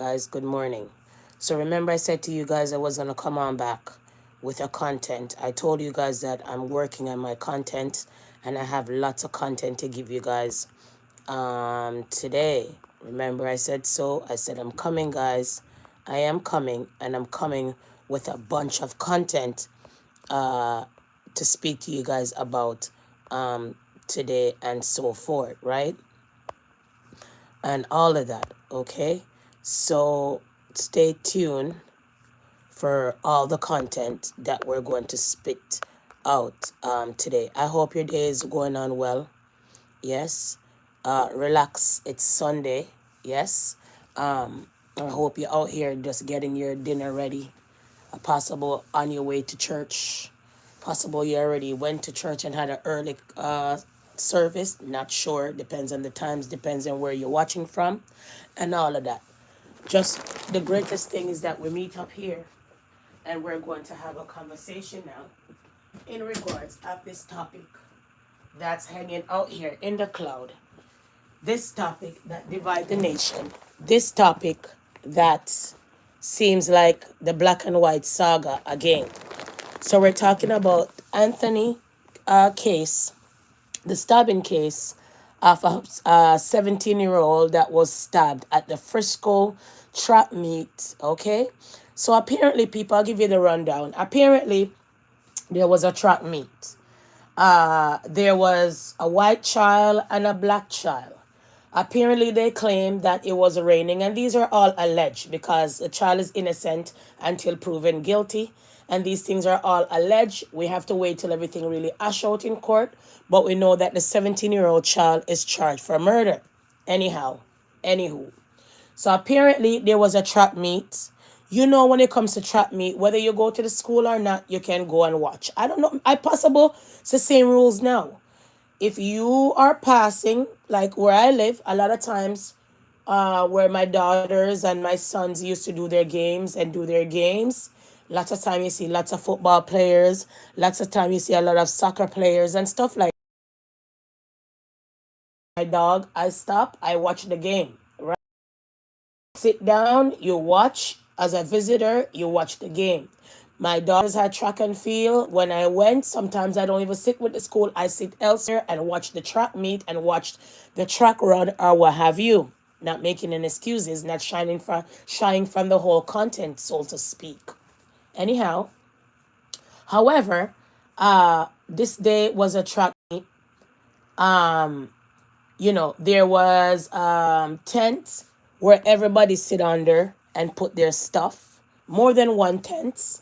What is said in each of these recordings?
Guys, good morning. So remember I said to you guys I was going to come on back with a content. I told you guys that I'm working on my content and I have lots of content to give you guys today. Remember I said so. I said I'm coming, guys. I am coming, and I'm coming with a bunch of content to speak to you guys about today and so forth, right? And all of that, okay? So stay tuned for all the content that we're going to spit out today. I hope your day is going on well. Yes. Relax. It's Sunday. Yes. I hope you're out here just getting your dinner ready. Possible on your way to church. Possible you already went to church and had an early service. Not sure. Depends on the times. Depends on where you're watching from, and all of that. Just the greatest thing is that we meet up here and we're going to have a conversation now in regards of this topic that's hanging out here in the cloud. This topic that divide the nation. This topic that seems like the black and white saga again. So we're talking about Anthony case, the stabbing case of a 17-year-old that was stabbed at the Frisco track meet. Okay, so apparently, people, I'll give you the rundown. Apparently, there was a track meet. There was a white child and a black child. Apparently, they claim that it was raining, and these are all alleged because the child is innocent until proven guilty. And these things are all alleged. We have to wait till everything really ash out in court. But we know that the 17-year-old child is charged for murder. Anyhow, anywho. So apparently, there was a track meet. You know, when it comes to track meet, whether you go to the school or not, you can go and watch. I don't know. I possible it's the same rules now. If you are passing, like where I live, a lot of times where my daughters and my sons used to do their games and do their games, lots of time you see lots of football players, lots of time you see a lot of soccer players and stuff like my dog. I stop, I watch the game, right? Sit down, you watch. As a visitor, you watch the game. My daughters had track and field. When I went, sometimes I don't even sit with the school. I sit elsewhere and watch the track meet and watch the track run or what have you. Not making any excuses, not shying from the whole content, so to speak. Anyhow, however, this day was a track meet. There was tents where everybody sit under and put their stuff. More than one tent.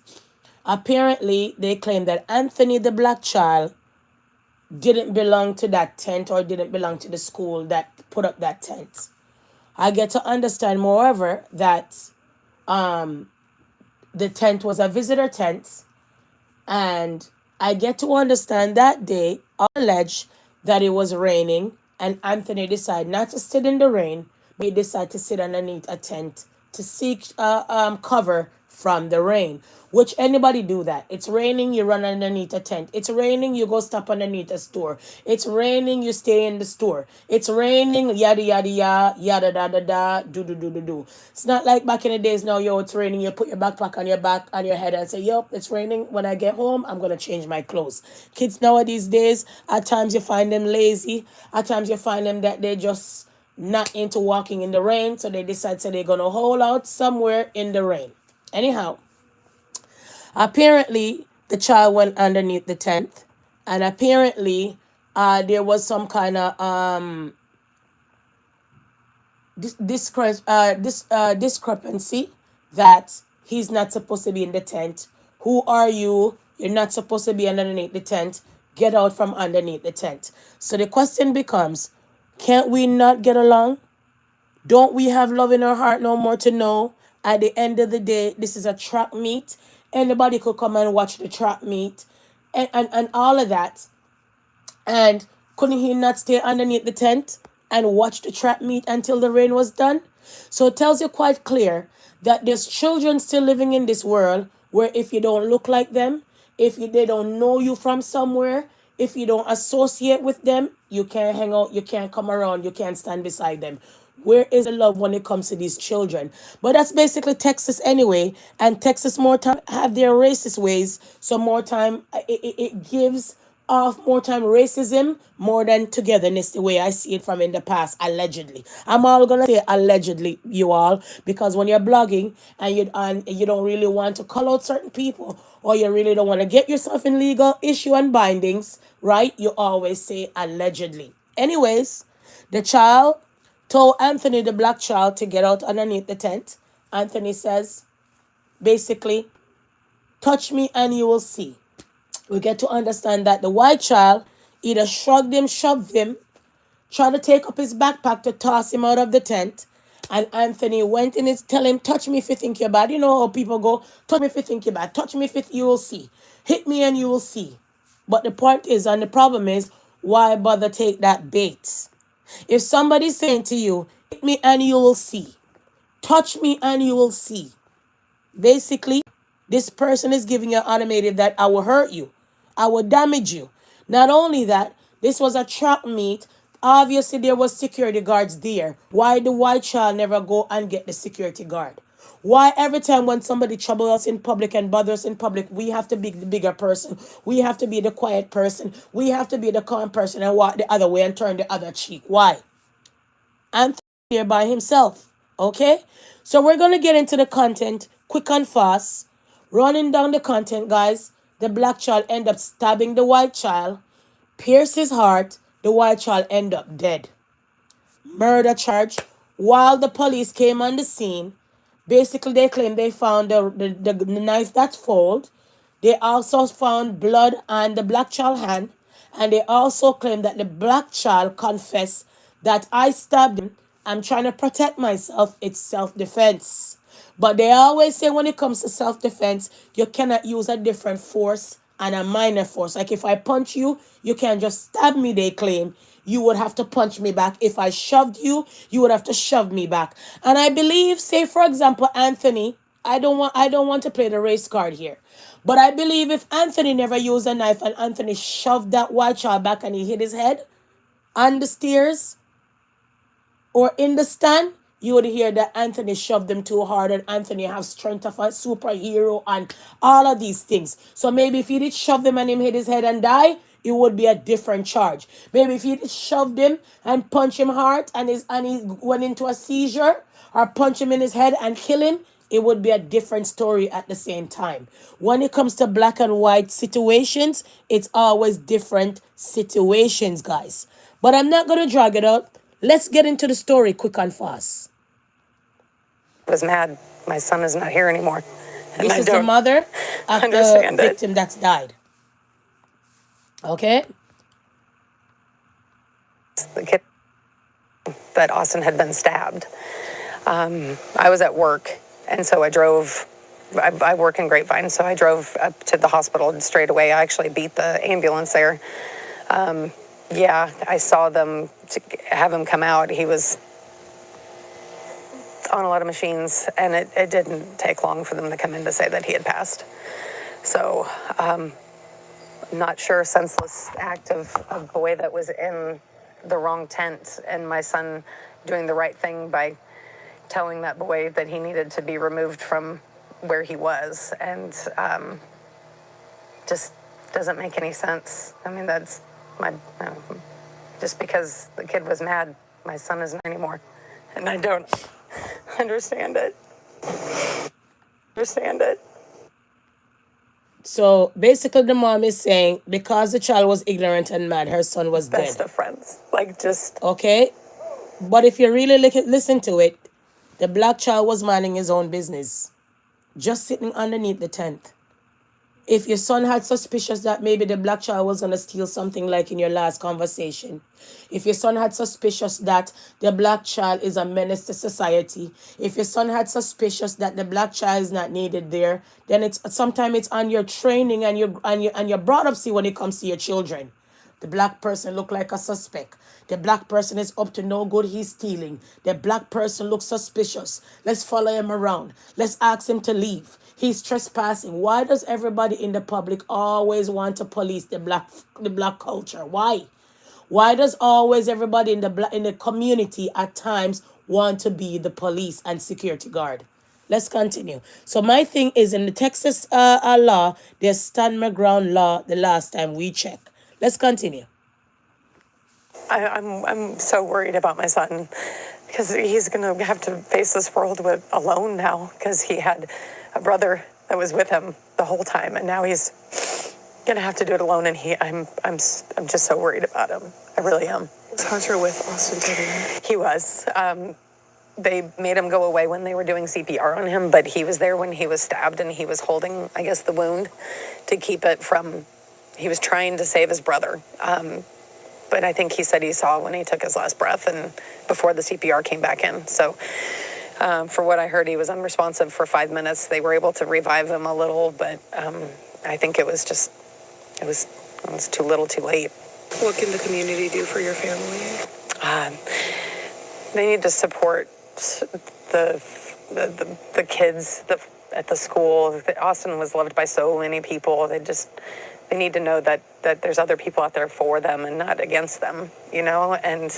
Apparently, they claim that Anthony, the black child, didn't belong to that tent or didn't belong to the school that put up that tent. I get to understand, moreover, that the tent was a visitor tent, and I get to understand that day, alleged that it was raining, and Anthony decided not to sit in the rain, but he decided to sit underneath a tent to seek cover from the rain. Which anybody do that? It's raining, you run underneath a tent. It's raining, you go stop underneath a store. It's raining, you stay in the store. It's raining, yada yada yada yada da da da do do do do do. It's not like back in the days now, yo, it's raining, you put your backpack on your back on your head and say, yup, it's raining. When I get home, I'm gonna change my clothes. Kids nowadays days, at times you find them lazy, at times you find them that they just not into walking in the rain, so they decide so they're gonna hold out somewhere in the rain. Anyhow, apparently the child went underneath the tent, and apparently there was some kind of discrepancy that he's not supposed to be in the tent. Who are you? You're not supposed to be underneath the tent. Get out from underneath the tent. So the question becomes, can't we not get along? Don't we have love in our heart no more to know at the end of the day, this is a track meet. Anybody could come and watch the track meet and all of that. And couldn't he not stay underneath the tent and watch the track meet until the rain was done? So it tells you quite clear that there's children still living in this world where if you don't look like them, they don't know you from somewhere, if you don't associate with them, you can't hang out, you can't come around, you can't stand beside them. Where is the love when it comes to these children? But that's basically Texas anyway. And Texas more time have their racist ways. So more time, it gives off more time racism more than togetherness, the way I see it from in the past, allegedly. I'm all gonna say allegedly, you all, because when you're blogging and you don't really want to call out certain people, or you really don't want to get yourself in legal issue and bindings, right? You always say allegedly. Anyways, the child told Anthony, the black child, to get out underneath the tent. Anthony says, basically, touch me and you will see. We get to understand that the white child either shrugged him, shoved him, tried to take up his backpack to toss him out of the tent. And Anthony went in and tell him, touch me if you think you're bad. You know how people go, touch me if you think you're bad. Touch me if you will see. Hit me and you will see. But the point is, and the problem is, why bother take that bait? If somebody's saying to you, hit me and you will see, touch me and you will see, basically, this person is giving you an automated that I will hurt you, I will damage you. Not only that, this was a trap meet. Obviously, there was security guards there. Why the white child never go and get the security guard? Why every time when somebody trouble us in public and bother us in public, we have to be the bigger person. We have to be the quiet person. We have to be the calm person and walk the other way and turn the other cheek. Why? Anthony here by himself. Okay? So we're going to get into the content quick and fast. Running down the content, guys. The black child end up stabbing the white child, pierce his heart. The white child end up dead. Murder charge. While the police came on the scene, basically they claim they found the knife that fold. They also found blood on the black child hand. And they also claim that the black child confessed that I stabbed him. I'm trying to protect myself. It's self-defense. But they always say when it comes to self-defense, you cannot use a different force and a minor force. Like if I punch you, you can't just stab me, they claim. You would have to punch me back. If I shoved you, you would have to shove me back. And I believe, say for example, Anthony, I don't want to play the race card here. But I believe if Anthony never used a knife and Anthony shoved that white child back and he hit his head on the stairs or in the stand, you would hear that Anthony shoved them too hard and Anthony have strength of a superhero and all of these things. So maybe if he did shove them and him hit his head and die, it would be a different charge. Maybe if he did shoved him and punch him hard and he went into a seizure, or punch him in his head and kill him, it would be a different story at the same time. When it comes to black and white situations, it's always different situations, guys. But I'm not going to drag it out. Let's get into the story quick and fast. I was mad. My son is not here anymore. And this is the mother of the victim that's died. Okay? The kid that Austin had been stabbed. I was at work, and so I drove. I work in Grapevine, so I drove up to the hospital straight away. I actually beat the ambulance there. Yeah, I saw them have him come out. He was on a lot of machines, and it didn't take long for them to come in to say that he had passed. So, not sure, senseless act of a boy that was in the wrong tent, and my son doing the right thing by telling that boy that he needed to be removed from where he was, and just doesn't make any sense. I mean, that's just because the kid was mad, my son isn't anymore, and I don't understand it. So basically the mom is saying because the child was ignorant and mad, her son was dead. Best of friends. Like, just... Okay? But if you really listen to it, the black child was minding his own business, just sitting underneath the tent. If your son had suspicious that maybe the black child was going to steal something like in your last conversation, if your son had suspicious that the black child is a menace to society, if your son had suspicious that the black child is not needed there, then it's sometimes it's on your training and your brought up see when it comes to your children. The black person look like a suspect. The black person is up to no good. He's stealing. The black person looks suspicious. Let's follow him around. Let's ask him to leave. He's trespassing. Why does everybody in the public always want to police the black culture? Why? Why does always everybody in the community at times want to be the police and security guard. Let's continue. So my thing is in the Texas law, there's stand my ground law the last time we checked. Let's continue. I'm so worried about my son because he's going to have to face this world alone now because he had a brother that was with him the whole time, and now he's going to have to do it alone. And I'm just so worried about him. I really am. Was Hunter with Austin today? He was. They made him go away when they were doing CPR on him, but he was there when he was stabbed, and he was holding, I guess, the wound to keep it from. He was trying to save his brother. But I think he said he saw when he took his last breath and before the CPR came back in. So for what I heard, he was unresponsive for 5 minutes. They were able to revive him a little, but I think it was too little too late. What can the community do for your family? They need to support the kids at the school. Austin was loved by so many people. They need to know that there's other people out there for them and not against them, you know? And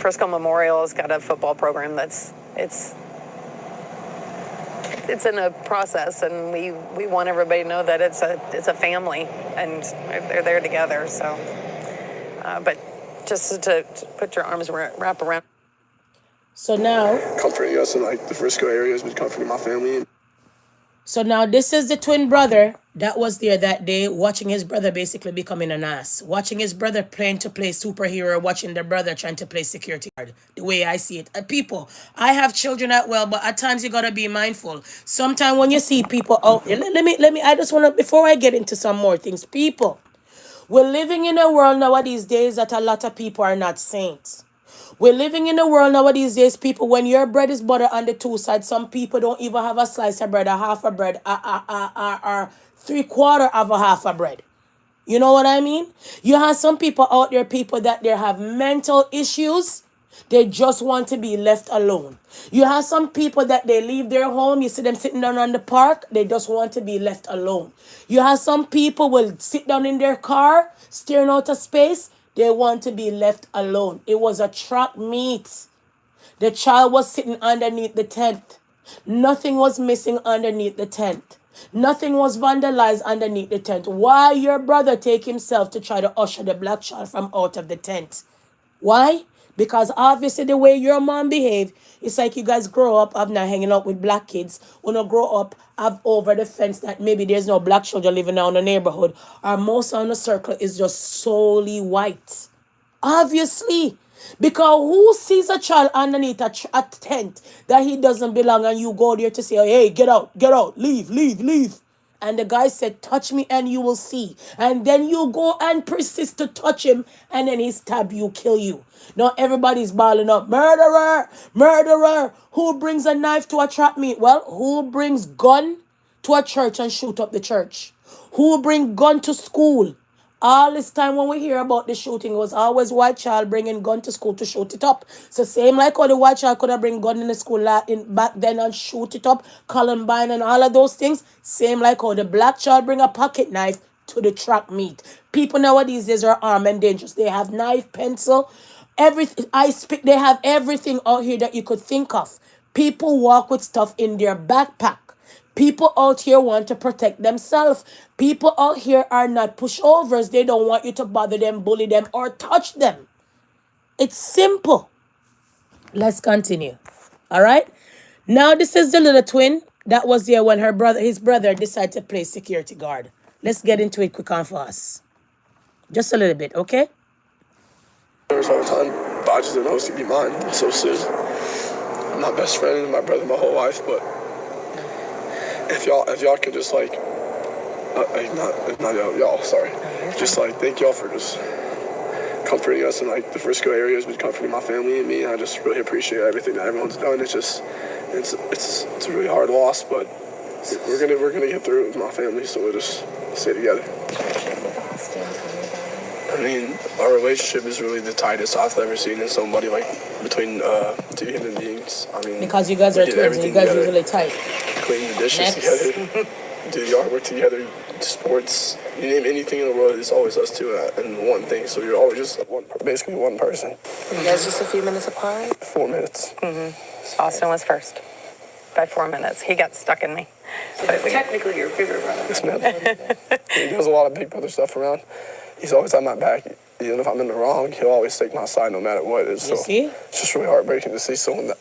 Frisco Memorial has got a football program it's in a process, and we want everybody to know that it's a family and they're there together. So, but just to put your arms wrap around. So now, comforting us in like the Frisco area has been comforting my family. So now this is the twin brother that was there that day, watching his brother basically becoming an ass, watching his brother playing to play superhero, watching the brother trying to play security guard. The way I see it, people, I have children as well, but at times you gotta be mindful. Sometimes when you see people out there, let me. I just wanna, before I get into some more things, people, we're living in a world nowadays days that a lot of people are not saints. We're living in a world nowadays days, people, when your bread is butter on the two sides, some people don't even have a slice of bread, a half a bread, or 3/4 of a half a bread. You know what I mean? You have some people out there, people that they have mental issues. They just want to be left alone. You have some people that they leave their home. You see them sitting down on the park. They just want to be left alone. You have some people will sit down in their car, staring out of space. They want to be left alone. It was a track meet. The child was sitting underneath the tent. Nothing was missing underneath the tent. Nothing was vandalized underneath the tent. Why your brother take himself to try to usher the black child from out of the tent? Why? Because obviously the way your mom behaved, it's like you guys grow up, have not hanging out with black kids. When you grow up, have over the fence that maybe there's no black children living now in the neighborhood, or most of the circle is just solely white. Obviously. Because who sees a child underneath a tent that he doesn't belong, and you go there to say, hey, get out, leave. And the guy said, touch me and you will see. And then you go and persist to touch him, and then he stab you, kill you. Now everybody's bawling up, murderer. Who brings a knife to a trap meet? Well, who brings gun to a church and shoot up the church? Who bring gun to school? All this time when we hear about the shooting, it was always white child bringing gun to school to shoot it up. So same like how the white child could have bring gun in the school back then and shoot it up, Columbine and all of those things. Same like how the black child bring a pocket knife to the track meet. People nowadays days are armed and dangerous. They have knife, pencil, everything. They have everything out here that you could think of. People walk with stuff in their backpack. People out here want to protect themselves. People out here are not pushovers. They don't want you to bother them, bully them, or touch them. It's simple. Let's continue. All right. Now this is the little twin that was there when his brother decided to play security guard. Let's get into it quick and fast. Just a little bit, okay? There's all the time, but I just didn't know it was gonna be mine so soon. I'm my best friend and my brother my whole life, but if y'all could just like, not y'all, sorry. Just like, thank y'all for just comforting us, and like the Frisco area has been comforting my family and me. I just really appreciate everything that everyone's done. It's just, it's a really hard loss, but we're gonna get through it with my family, so we'll just stay together. I mean, our relationship is really the tightest I've ever seen in somebody, like, between two human beings. I mean, because you guys are twins and you guys are really tight. Clean the dishes together. do yard work together, sports, you name anything in the world, it's always us two and one thing. So you're always just basically one person. You guys just a few minutes apart? 4 minutes. Austin was first by 4 minutes. He got stuck in me. So technically your bigger brother. Yes, ma'am. He does a lot of big brother stuff around. He's always on my back. Even if I'm in the wrong, he'll always take my side no matter what. So see? It's just really heartbreaking to see someone that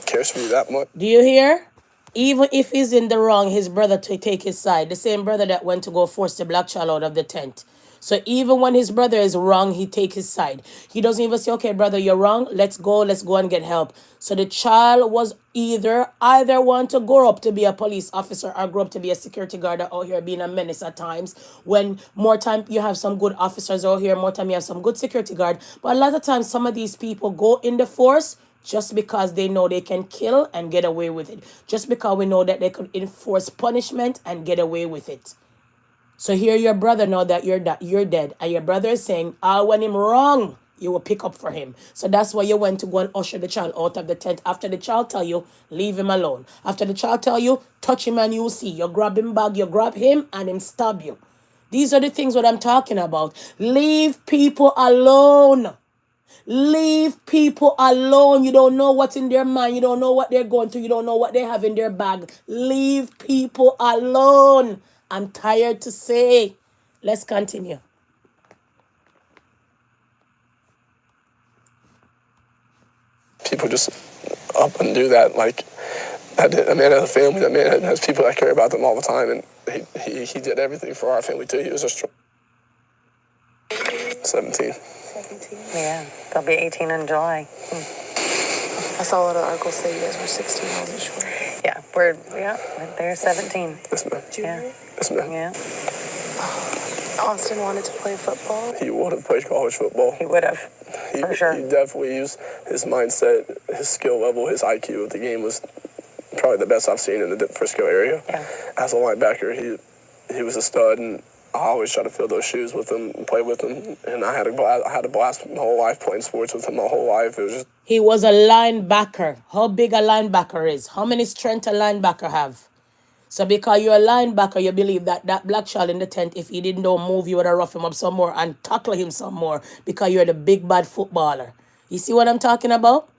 cares for you that much. Do you hear? Even if he's in the wrong, his brother to take his side. The same brother that went to go force the black child out of the tent. So even when his brother is wrong, he take his side. He doesn't even say, okay, brother, you're wrong. Let's go and get help. So the child was either want to grow up to be a police officer or grow up to be a security guard out here being a menace at times. When more time you have some good officers out here, more time you have some good security guard. But a lot of times some of these people go in the force just because they know they can kill and get away with it. Just because we know that they could enforce punishment and get away with it. So here your brother know that you're dead. And your brother is saying, when him wrong, you will pick up for him. So that's why you went to go and usher the child out of the tent. After the child tell you, leave him alone. After the child tell you, touch him and you will see. You grab him bag, you grab him and him stab you. These are the things what I'm talking about. Leave people alone. Leave people alone. You don't know what's in their mind. You don't know what they're going through. You don't know what they have in their bag. Leave people alone. I'm tired to say. Let's continue. People just up and do that. Like, that man has a family. That man has people that care about them all the time. And he did everything for our family, too. He was just 17. Yeah, they'll be 18 in July. I saw a lot of articles say you guys were 16. I wasn't sure. Yeah, they're 17. Yes, ma'am. Junior? Yes, ma'am. Yeah, Austin wanted to play football. He would have played college football. he would have, for sure. He definitely used his mindset, his skill level, his IQ of the game was probably the best I've seen in the Frisco area. Yeah. As a linebacker, he was a stud, and I always try to fill those shoes with him and play with him. And I had a blast my whole life playing sports with him my whole life. It was just. He was a linebacker. How big a linebacker is? How many strength a linebacker have? So because you're a linebacker, you believe that black child in the tent, if he didn't move, you would have rough him up some more and tackle him some more because you're the big bad footballer. You see what I'm talking about?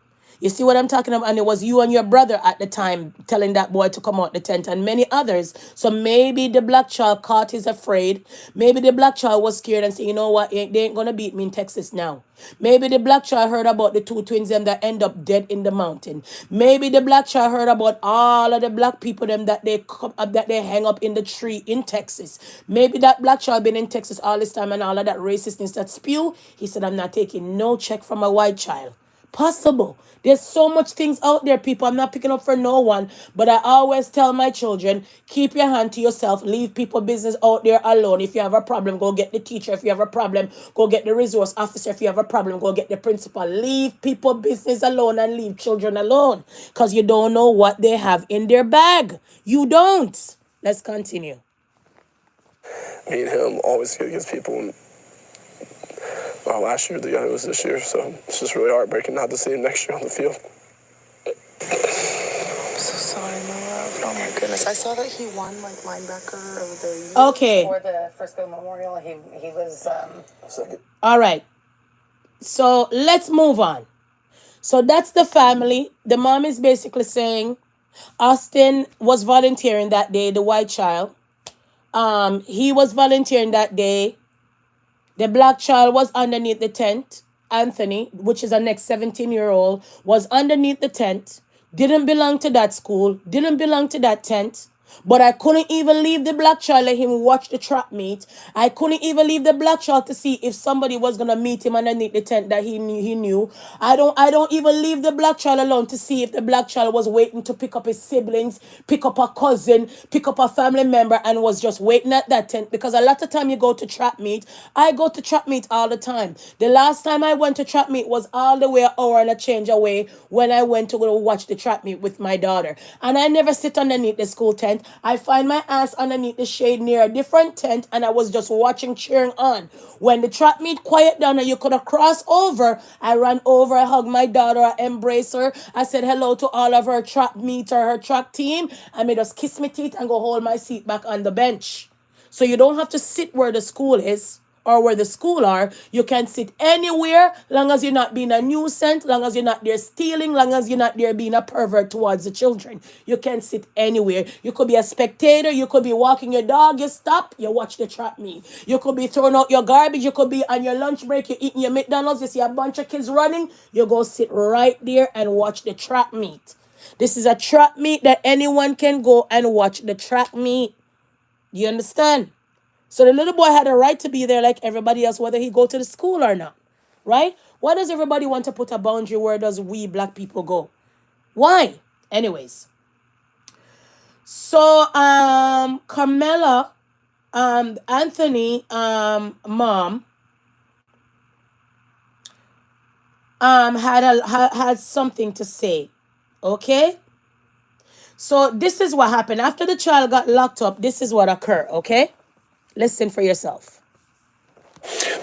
You see what I'm talking about? And it was you and your brother at the time telling that boy to come out the tent and many others. So maybe the black child caught is afraid. Maybe the black child was scared and said, you know what, they ain't going to beat me in Texas now. Maybe the black child heard about the two twins them that end up dead in the mountain. Maybe the black child heard about all of the black people them that they hang up in the tree in Texas. Maybe that black child been in Texas all this time and all of that racistness that spew. He said, I'm not taking no check from a white child. Possible. There's so much things out there, people. I'm not picking up for no one, but I always tell my children, keep your hand to yourself. Leave people business out there alone. If you have a problem, go get the teacher. If you have a problem, go get the resource officer. If you have a problem, go get the principal. Leave people business alone and leave children alone because you don't know what they have in their bag. You don't. Let's continue. Me and him always get against people. Last year, the other was this year, so it's just really heartbreaking not to see him next year on the field. I'm so sorry, my love. Oh my goodness. I saw that he won like linebacker of the year. Okay. For the Frisco Memorial, he was. Second. All right. So let's move on. So that's the family. The mom is basically saying Austin was volunteering that day, the white child. He was volunteering that day. The black child was underneath the tent. Anthony, which is our next 17-year-old, was underneath the tent. Didn't belong to that school. Didn't belong to that tent. But I couldn't even leave the black child, let him watch the trap meet. I couldn't even leave the black child to see if somebody was going to meet him underneath the tent that he knew. I don't even leave the black child alone to see if the black child was waiting to pick up his siblings, pick up a cousin, pick up a family member and was just waiting at that tent. Because a lot of time you go to trap meet. I go to trap meet all the time. The last time I went to trap meet was all the way an hour and a change away when I went to go watch the trap meet with my daughter. And I never sit underneath the school tent. tent. I find my ass underneath the shade near a different tent, and I was just watching, cheering on. When the track meet quiet down and you could have crossed over, I ran over, I hugged my daughter, I embraced her. I said hello to all of her track meet or her track team. I made us kiss my teeth and go hold my seat back on the bench. So you don't have to sit where the school is or where the school are. You can sit anywhere, long as you're not being a nuisance, long as you're not there stealing, long as you're not there being a pervert towards the children. You can sit anywhere. You could be a spectator, you could be walking your dog, you stop, you watch the trap meet. You could be throwing out your garbage, you could be on your lunch break, you're eating your McDonald's, you see a bunch of kids running, you go sit right there and watch the trap meet. This is a trap meet that anyone can go and watch the trap meet. You understand? So the little boy had a right to be there like everybody else, whether he go to the school or not. Right? Why does everybody want to put a boundary? Where does we black people go? Why? Anyways. So Karmelo Anthony mom had something to say. Okay? So this is what happened. After the child got locked up, this is what occurred, okay? Listen for yourself.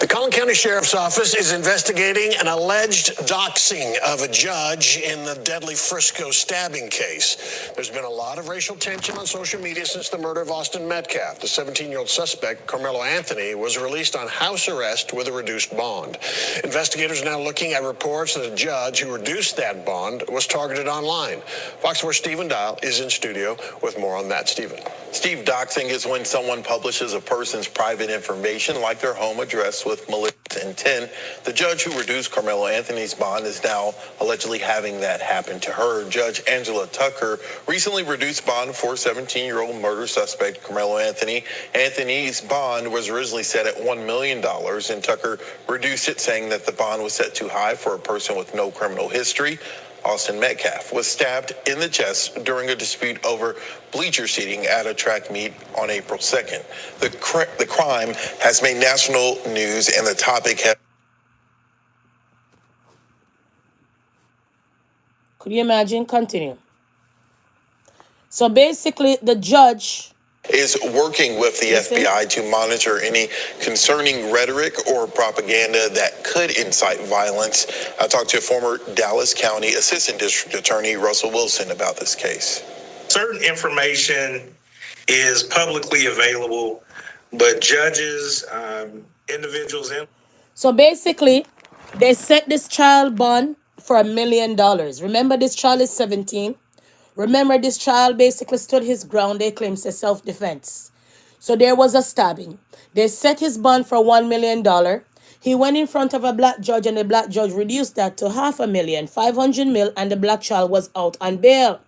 The Collin County Sheriff's Office is investigating an alleged doxing of a judge in the deadly Frisco stabbing case. There's been a lot of racial tension on social media since the murder of Austin Metcalf. The 17-year-old suspect, Karmelo Anthony, was released on house arrest with a reduced bond. Investigators are now looking at reports that a judge who reduced that bond was targeted online. Fox 4 Stephen Dial is in studio with more on that. Stephen. Steve, doxing is when someone publishes a person's private information, like their home address, with malicious intent. The judge who reduced Karmelo Anthony's bond is now allegedly having that happen to her. Judge Angela Tucker recently reduced bond for 17-year-old murder suspect Karmelo Anthony. Anthony's bond was originally set at $1 million, and Tucker reduced it, saying that the bond was set too high for a person with no criminal history. Austin Metcalf was stabbed in the chest during a dispute over bleacher seating at a track meet on April 2nd. The crime has made national news, and the topic has... Could you imagine? Continue. So basically, the judge is working with the FBI to monitor any concerning rhetoric or propaganda that could incite violence. I talked to former Dallas County Assistant District Attorney Russell Wilson about this case. Certain information is publicly available, but judges, individuals... So basically, they set this child bond for $1 million. Remember, this child is 17. Remember, this child basically stood his ground. They claim it's self-defense. So there was a stabbing. They set his bond for $1 million. He went in front of a black judge, and the black judge reduced that to $500,000, $500,000, and the black child was out on bail.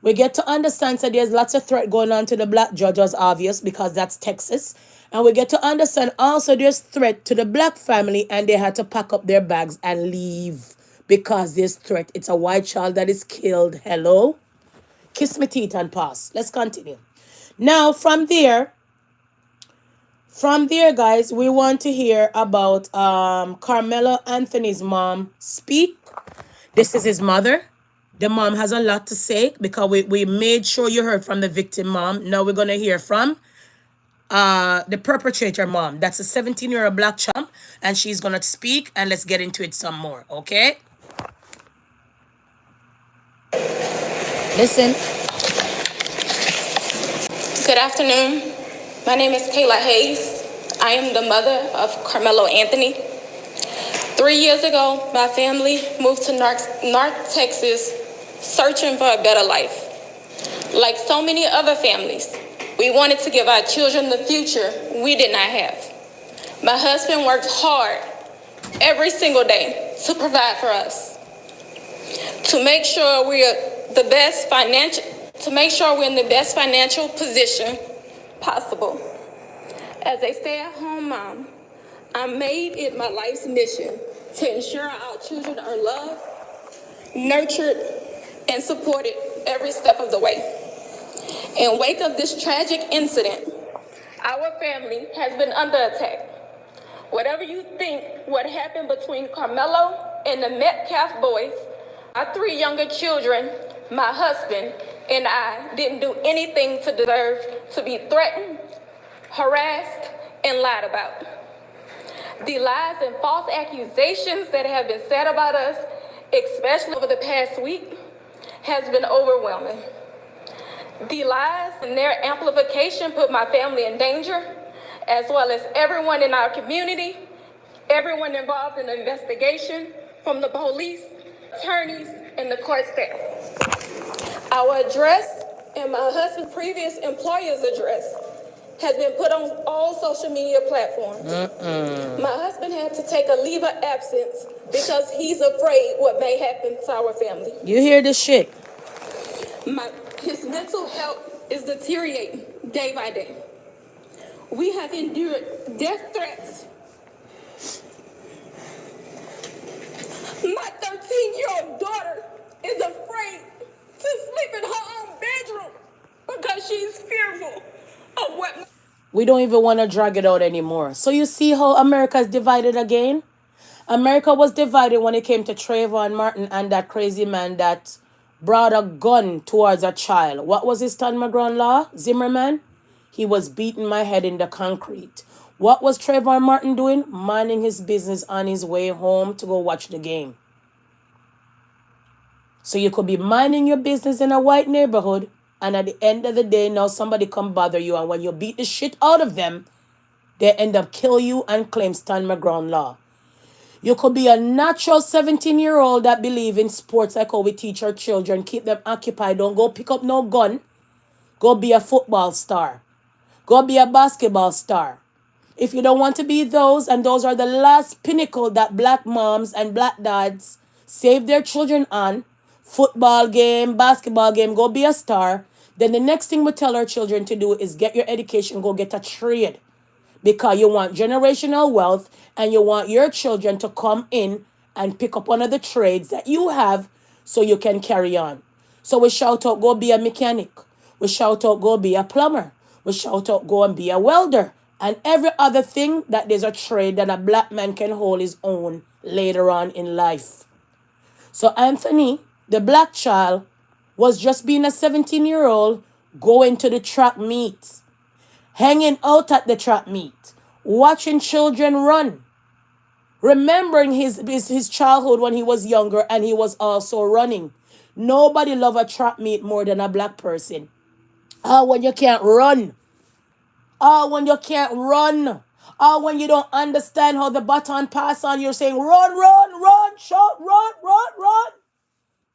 We get to understand that there's lots of threat going on to the black judge, as obvious, because that's Texas. And we get to understand also there's threat to the black family, and they had to pack up their bags and leave because there's threat. It's a white child that is killed. Hello? Kiss me teeth and pass. Let's continue. Now, from there, guys, we want to hear about Karmelo Anthony's mom speak. This is his mother. The mom has a lot to say because we made sure you heard from the victim mom. Now we're going to hear from the perpetrator mom. That's a 17-year-old black child, and she's going to speak, and let's get into it some more, okay? Listen. Good afternoon. My name is Kayla Hayes. I am the mother of Karmelo Anthony. 3 years ago, my family moved to North Texas searching for a better life. Like so many other families, we wanted to give our children the future we did not have. My husband worked hard every single day to provide for us, to make sure we're in the best financial position possible. As a stay-at-home mom, I made it my life's mission to ensure our children are loved, nurtured, and supported every step of the way. In wake of this tragic incident, our family has been under attack. Whatever you think what happened between Karmelo and the Metcalf boys, our 3 younger children my husband and I didn't do anything to deserve to be threatened, harassed, and lied about. The lies and false accusations that have been said about us, especially over the past week, has been overwhelming. The lies and their amplification put my family in danger, as well as everyone in our community, everyone involved in the investigation, from the police, attorneys, and the court staff. Our address and my husband's previous employer's address has been put on all social media platforms. My husband had to take a leave of absence because he's afraid what may happen to our family. You hear this shit? His mental health is deteriorating day by day. We have endured death threats. My 13-year-old daughter is afraid to sleep in her own bedroom because she's fearful of what... We don't even want to drag it out anymore. So you see how America is divided again? America was divided when it came to Trayvon Martin and that crazy man that brought a gun towards a child. What was his Stand My Ground law? Zimmerman? He was beating my head in the concrete. What was Trayvon Martin doing? Minding his business on his way home to go watch the game. So you could be minding your business in a white neighborhood, and at the end of the day, now somebody come bother you, and when you beat the shit out of them, they end up kill you and claim Stand My Ground law. You could be a natural 17-year-old that believe in sports like how we teach our children, keep them occupied, don't go pick up no gun. Go be a football star. Go be a basketball star. If you don't want to be those, and those are the last pinnacle that black moms and black dads save their children on, football game, basketball game, go be a star, then the next thing we tell our children to do is get your education, go get a trade. Because you want generational wealth and you want your children to come in and pick up one of the trades that you have so you can carry on. So we shout out, go be a mechanic. We shout out, go be a plumber. We shout out, go and be a welder. And every other thing that there's a trade that a black man can hold his own later on in life. So Anthony, the black child, was just being a 17-year-old going to the track meets, hanging out at the track meet, watching children run, remembering his childhood when he was younger and he was also running. Nobody loves a track meet more than a black person. When you can't run. When you can't run. When you don't understand how the baton pass on, you're saying, run, run, run, shout, run, run, run.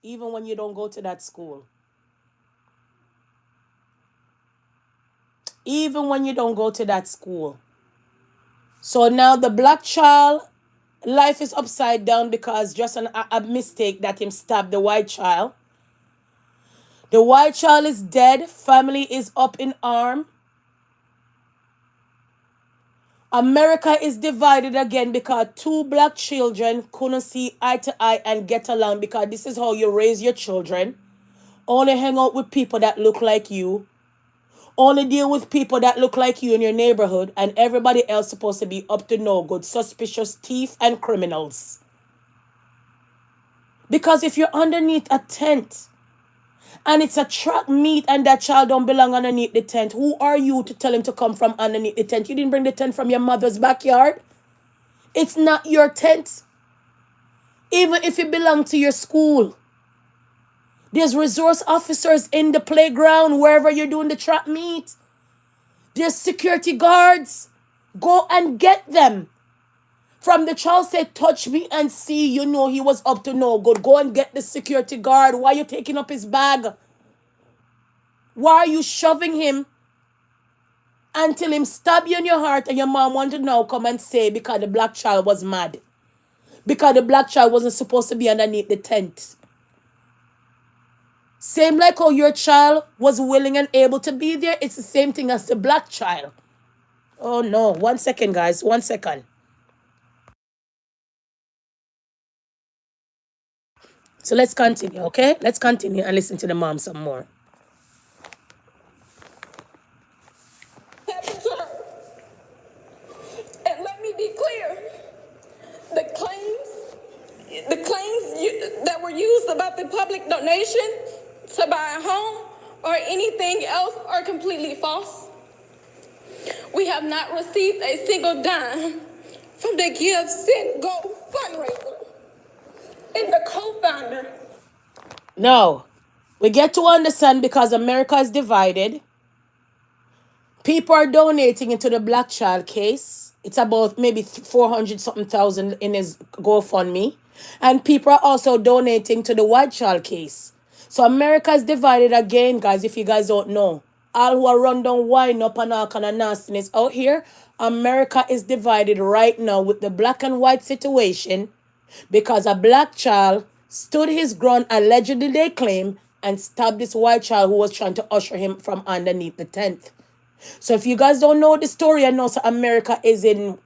Even when you don't go to that school. Even when you don't go to that school. So now the black child, life is upside down because just a mistake that him stabbed the white child. The white child is dead. Family is up in arms. America is divided again because two black children couldn't see eye to eye and get along, because this is how you raise your children. Only hang out with people that look like you. Only deal with people that look like you in your neighborhood, and everybody else supposed to be up to no good, suspicious thief and criminals. Because if you're underneath a tent and it's a track meet and that child don't belong underneath the tent, who are you to tell him to come from underneath the tent? You didn't bring the tent from your mother's backyard. It's not your tent. Even if it belongs to your school. There's resource officers in the playground wherever you're doing the track meet. There's security guards. Go and get them. From the child said, touch me and see, you know he was up to no good. Go and get the security guard. Why are you taking up his bag? Why are you shoving him until him stab you in your heart and your mom want to now come and say because the black child was mad? Because the black child wasn't supposed to be underneath the tent. Same like how your child was willing and able to be there, it's the same thing as the black child. Oh no, 1 second guys, 1 second. So let's continue, okay? Let's continue and listen to the mom some more. Happened to her. And let me be clear, the claims that were used about the public donation to buy a home or anything else are completely false. We have not received a single dime from the Give, Send, Go fundraiser. And the co-founder. No, we get to understand because America is divided. People are donating into the black child case. It's about maybe 400 something thousand in his GoFundMe. And people are also donating to the white child case. So America is divided again, guys, if you guys don't know. All who are run down wine up and all kind of nastiness out here, America is divided right now with the black and white situation because a black child stood his ground, allegedly they claim, and stabbed this white child who was trying to usher him from underneath the tent. So if you guys don't know the story, I know so America is in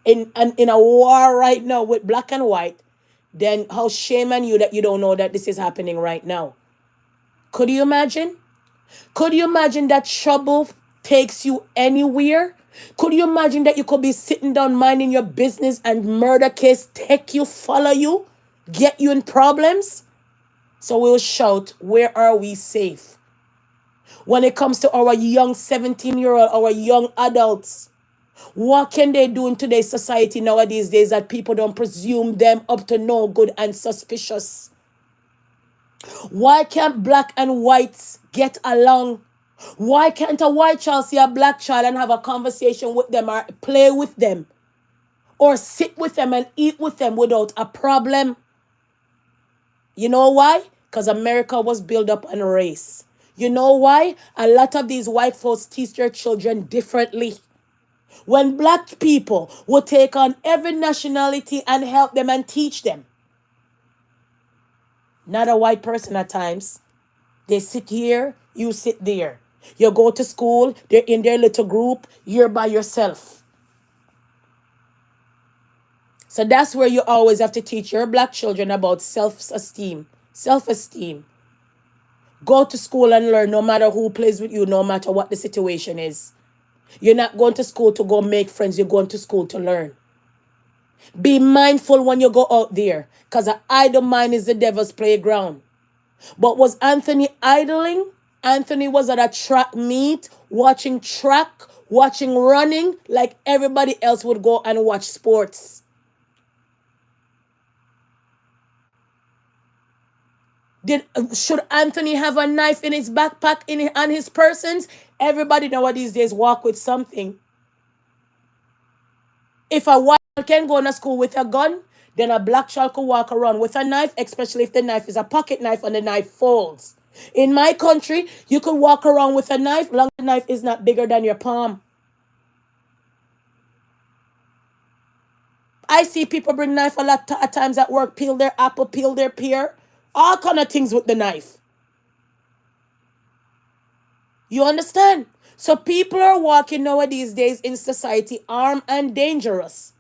a war right now with black and white, then how shame on you that you don't know that this is happening right now. Could you imagine? Could you imagine that trouble takes you anywhere? Could you imagine that you could be sitting down minding your business and murder case take you, follow you, get you in problems? So we'll shout, where are we safe? When it comes to our young 17-year-old, our young adults, what can they do in today's society nowadays days that people don't presume them up to no good and suspicious? Why can't black and whites get along? Why can't a white child see a black child and have a conversation with them or play with them or sit with them and eat with them without a problem? You know why? Because America was built up on race. You know why? A lot of these white folks teach their children differently. When black people will take on every nationality and help them and teach them. Not a white person at times. They sit here, you sit there. You go to school, they're in their little group, you're by yourself. So that's where you always have to teach your black children about self-esteem. Self-esteem. Go to school and learn no matter who plays with you, no matter what the situation is. You're not going to school to go make friends. You're going to school to learn. Be mindful when you go out there because an idle mind is the devil's playground. But was Anthony idling? Anthony was at a track meet, watching track, watching running like everybody else would go and watch sports. Should Anthony have a knife in his backpack on his persons? Everybody nowadays days walk with something. If a white child can go to school with a gun, then a black child could walk around with a knife, especially if the knife is a pocket knife and the knife folds. In my country, you could walk around with a knife, long as the knife is not bigger than your palm. I see people bring knife a lot at times at work, peel their apple, peel their pear, all kind of things with the knife. You understand? So people are walking nowadays days in society armed and dangerous.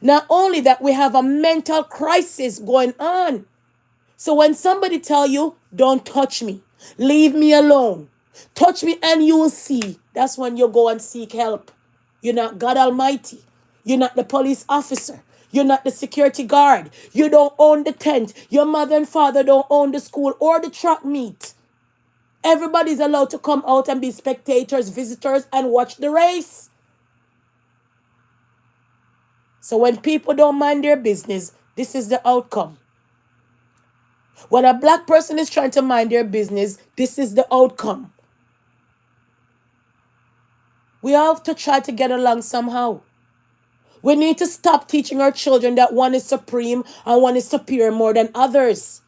Not only that, we have a mental crisis going on. So when somebody tell you, don't touch me, leave me alone, touch me and you will see, that's when you go and seek help. You're not God Almighty. You're not the police officer. You're not the security guard. You don't own the tent. Your mother and father don't own the school or the track meet. Everybody's allowed to come out and be spectators, visitors, and watch the race. So when people don't mind their business, this is the outcome. When a black person is trying to mind their business, this is the outcome. We have to try to get along somehow. We need to stop teaching our children that one is supreme and one is superior more than others.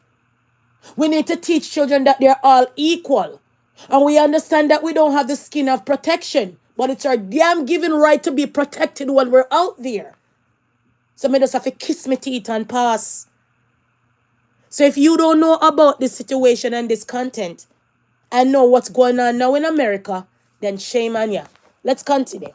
We need to teach children that they're all equal. And we understand that we don't have the skin of protection, but it's our damn given right to be protected when we're out there. So I just have to kiss my teeth and pass. So if you don't know about this situation and this content and know what's going on now in America, then shame on ya. Let's continue.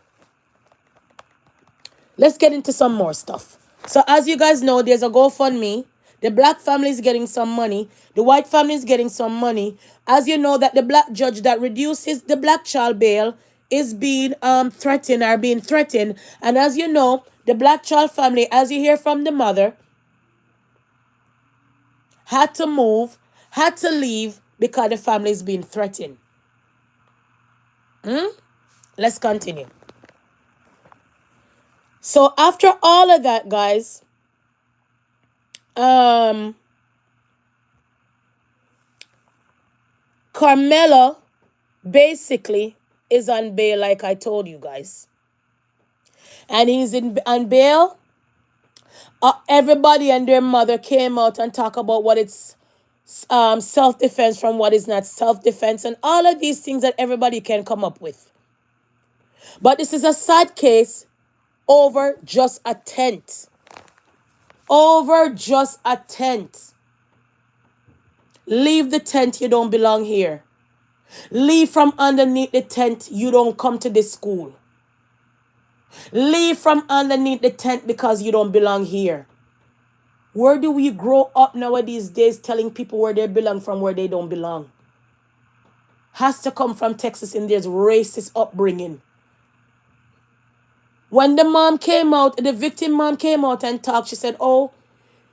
Let's get into some more stuff. So as you guys know, there's a GoFundMe. The black family is getting some money. The white family is getting some money. As you know, that the black judge that reduces the black child bail is being threatened. And as you know, the black child family, as you hear from the mother, had to move, had to leave because the family is being threatened. Let's continue. So after all of that, guys, Karmelo basically is on bail, like I told you guys. And he's on bail. Everybody and their mother came out and talk about what it's self-defense from what is not self-defense, and all of these things that everybody can come up with. But this is a sad case over just a tent. Over just a tent. Leave the tent, you don't belong here. Leave from underneath the tent, you don't come to this school. Leave from underneath the tent because you don't belong here. Where do we grow up nowadays days telling people where they belong from where they don't belong? Has to come from Texas in their racist upbringing. When the mom came out, the victim mom came out and talked, she said, oh,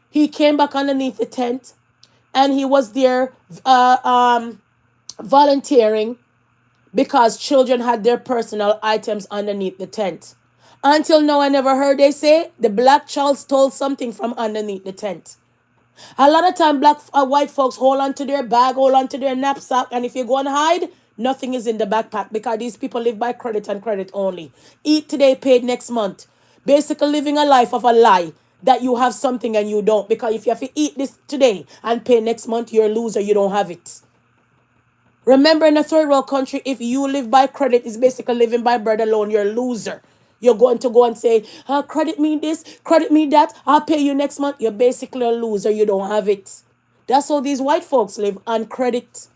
he came back underneath the tent and he was there volunteering because children had their personal items underneath the tent. Until now, I never heard they say the black child stole something from underneath the tent. A lot of time, white folks hold on to their bag, hold on to their knapsack, and if you go and hide, nothing is in the backpack because these people live by credit and credit only. Eat today, paid next month. Basically living a life of a lie that you have something and you don't. Because if you have to eat this today and pay next month, you're a loser, you don't have it. Remember, in a third world country, if you live by credit, it's basically living by bread alone, you're a loser. You're going to go and say, credit me this, credit me that, I'll pay you next month. You're basically a loser, you don't have it. That's how these white folks live, on credit.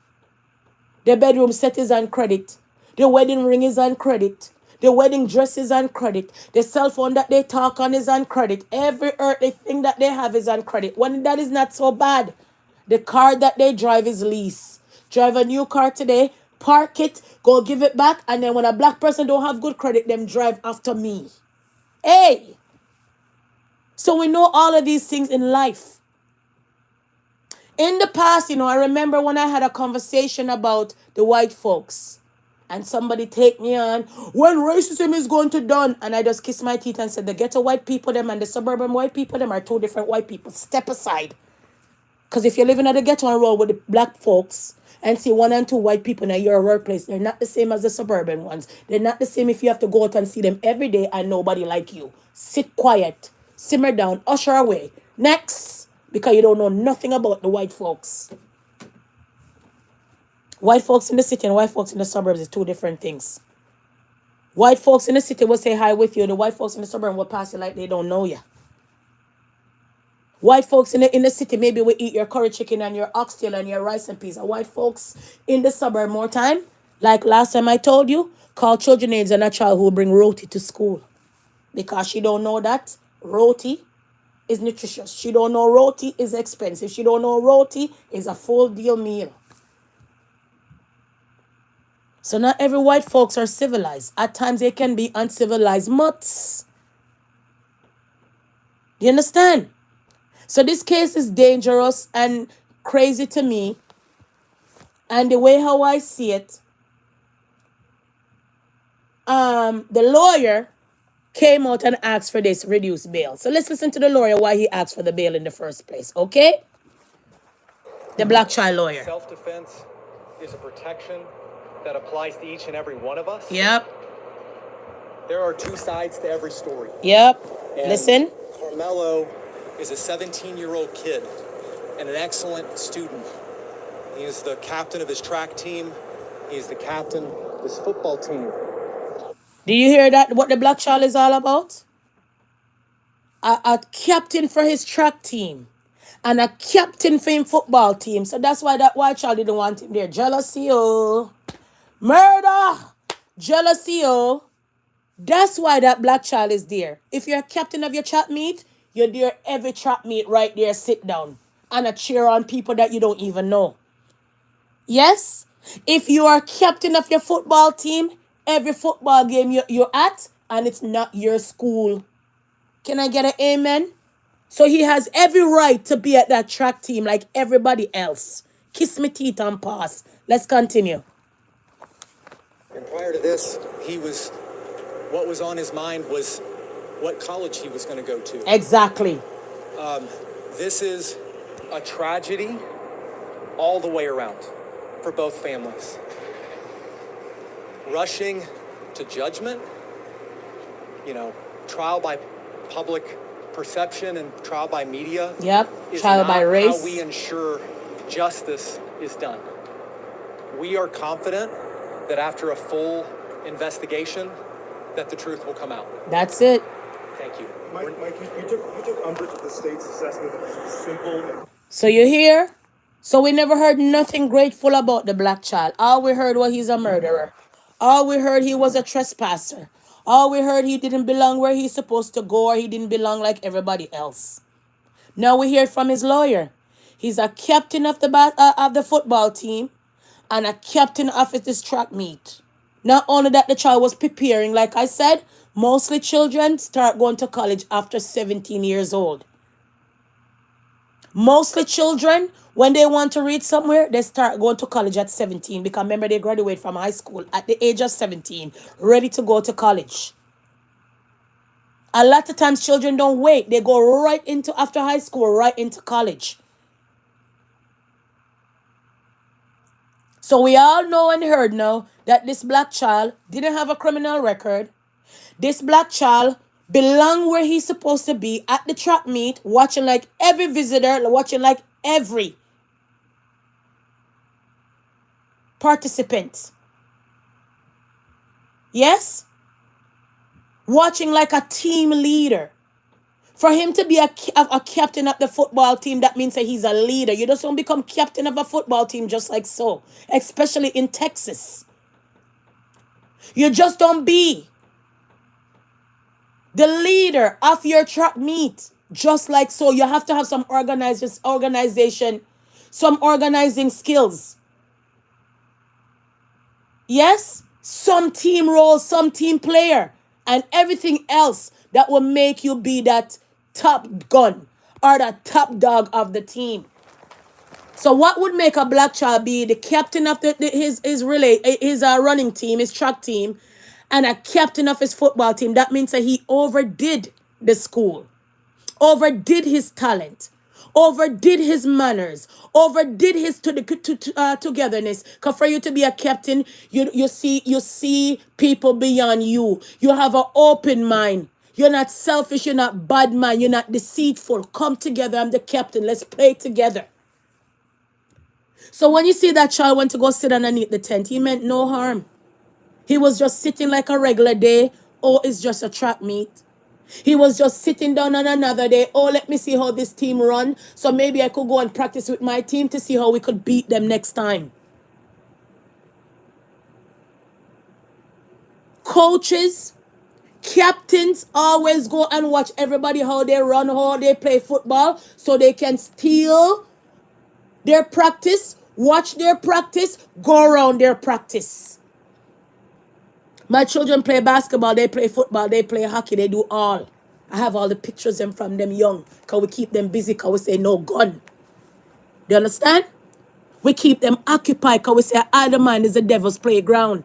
Their bedroom set is on credit. Their wedding ring is on credit. Their wedding dress is on credit. The cell phone that they talk on is on credit. Every earthly thing that they have is on credit. When that is not so bad, the car that they drive is lease. Drive a new car today, park it, go give it back, and then when a black person don't have good credit, them drive after me. Hey! So we know all of these things in life. In the past, I remember when I had a conversation about the white folks, and somebody take me on, when racism is going to done, and I just kissed my teeth and said, the ghetto white people, them, and the suburban white people, them are two different white people. Step aside. Because if you're living at the ghetto and roll with the black folks, and see 1 and 2 white people in your workplace, they're not the same as the suburban ones. They're not the same if you have to go out and see them every day and nobody like you. Sit quiet. Simmer down. Usher away. Next. Because you don't know nothing about the white folks. White folks in the city and white folks in the suburbs is two different things. White folks in the city will say hi with you. The white folks in the suburb will pass you like they don't know you. White folks in the city maybe will eat your curry chicken and your oxtail and your rice and peas. And white folks in the suburb more time, like last time I told you, call children names and a child who will bring roti to school. Because she don't know that roti is nutritious. She don't know roti is expensive. She don't know roti is a full deal meal. So not every white folks are civilized. At times they can be uncivilized mutts. You understand? So this case is dangerous and crazy to me. And the way how I see it, the lawyer came out and asked for this reduced bail. So let's listen to the lawyer why he asked for the bail in the first place, okay? The black child lawyer. Self-defense is a protection that applies to each and every one of us. Yep. There are two sides to every story. Yep. And Listen. Karmelo is a 17-year-old kid and an excellent student. He is the captain of his track team. He is the captain of his football team. Do you hear that? What the black child is all about? A captain for his track team. And a captain for his football team. So that's why that white child didn't want him there. Jealousy, oh. Murder. Jealousy, oh. That's why that black child is there. If you're a captain of your track meet, you're there every track meet right there, sit down. And a cheer on people that you don't even know. Yes? If you are captain of your football team, every football game you're at, and it's not your school. Can I get an amen? So he has every right to be at that track team like everybody else. Kiss me teeth and pass. Let's continue. And prior to this, what was on his mind was what college he was going to go to. Exactly. This is a tragedy all the way around for both families. Rushing to judgment, trial by public perception and trial by media. Yep. Is Trial not by race. how we ensure justice is done. We are confident that after a full investigation, that the truth will come out. That's it. Thank you. Mike, you took umbrage with the state's assessment that this was simple. So you hear? So we never heard nothing grateful about the black child. All we heard was he's a murderer. All we heard he was a trespasser. All we heard he didn't belong where he's supposed to go, or he didn't belong like everybody else. Now we hear from his lawyer. He's a captain of the football team and a captain of this track meet. Not only that, the child was preparing, like I said, mostly children start going to college after 17 years old. Mostly children, when they want to read somewhere, they start going to college at 17, because remember, they graduate from high school at the age of 17, ready to go to college. A lot of times children don't wait. They go right into, after high school, right into college. So we all know and heard now that this black child didn't have a criminal record. This black child belonged where he's supposed to be at the track meet, watching like every visitor, watching like every participant. Yes? Watching like a team leader. For him to be a captain of the football team, that means that he's a leader. You just don't become captain of a football team just like so. Especially in Texas. You just don't be the leader of your track meet just like so. You have to have some organization, some organizing skills. Yes? Some team role, some team player, and everything else that will make you be that top gun or the top dog of the team. So what would make a black child be the captain of his running team, his track team, and a captain of his football team? That means that he overdid the school, overdid his talent, overdid his manners, overdid his togetherness. Because for you to be a captain, you see people beyond you. You have an open mind. You're not selfish. You're not bad man. You're not deceitful. Come together. I'm the captain. Let's play together. So when you see that child went to go sit underneath the tent, he meant no harm. He was just sitting like a regular day. Oh, it's just a track meet. He was just sitting down on another day. Oh, let me see how this team run. So maybe I could go and practice with my team to see how we could beat them next time. Coaches, captains always go and watch everybody how they run, how they play football, so they can steal their practice, watch their practice, go around their practice. My children play basketball, they play football, they play hockey, they do all. I have all the pictures from them young, because we keep them busy, because we say no gun. Do you understand? We keep them occupied, because we say idle mind is the devil's playground.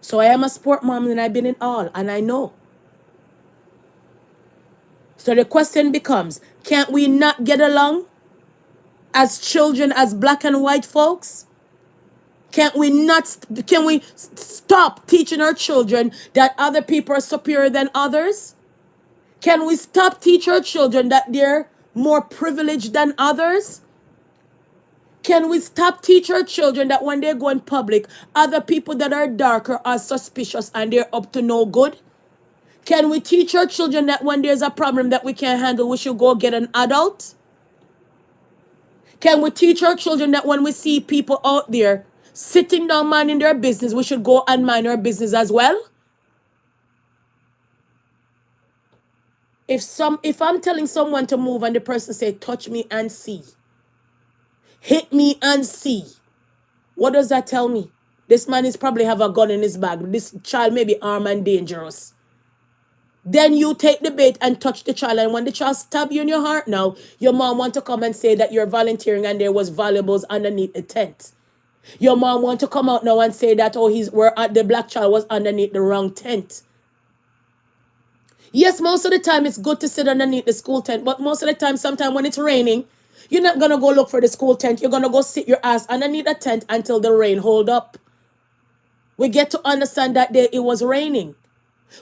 So I am a sport mom, and I've been in all, and I know. So the question becomes, can't we not get along as children, as black and white folks? Can we stop teaching our children that other people are superior than others? Can we stop teaching our children that they're more privileged than others? Can we stop teaching our children that when they go in public, other people that are darker are suspicious and they're up to no good? Can we teach our children that when there's a problem that we can't handle, we should go get an adult? Can we teach our children that when we see people out there sitting down minding their business, we should go and mind our business as well? If I'm telling someone to move and the person say, touch me and see, hit me and see, what does that tell me? This man is probably have a gun in his bag. This child may be armed and dangerous. Then you take the bait and touch the child. And when the child stab you in your heart now, your mom want to come and say that you're volunteering and there was valuables underneath the tent. Your mom want to come out now and say that, oh, the black child was underneath the wrong tent. Yes, most of the time it's good to sit underneath the school tent, but most of the time, sometimes when it's raining, you're not going to go look for the school tent. You're going to go sit your ass underneath the tent until the rain hold up. We get to understand that day it was raining.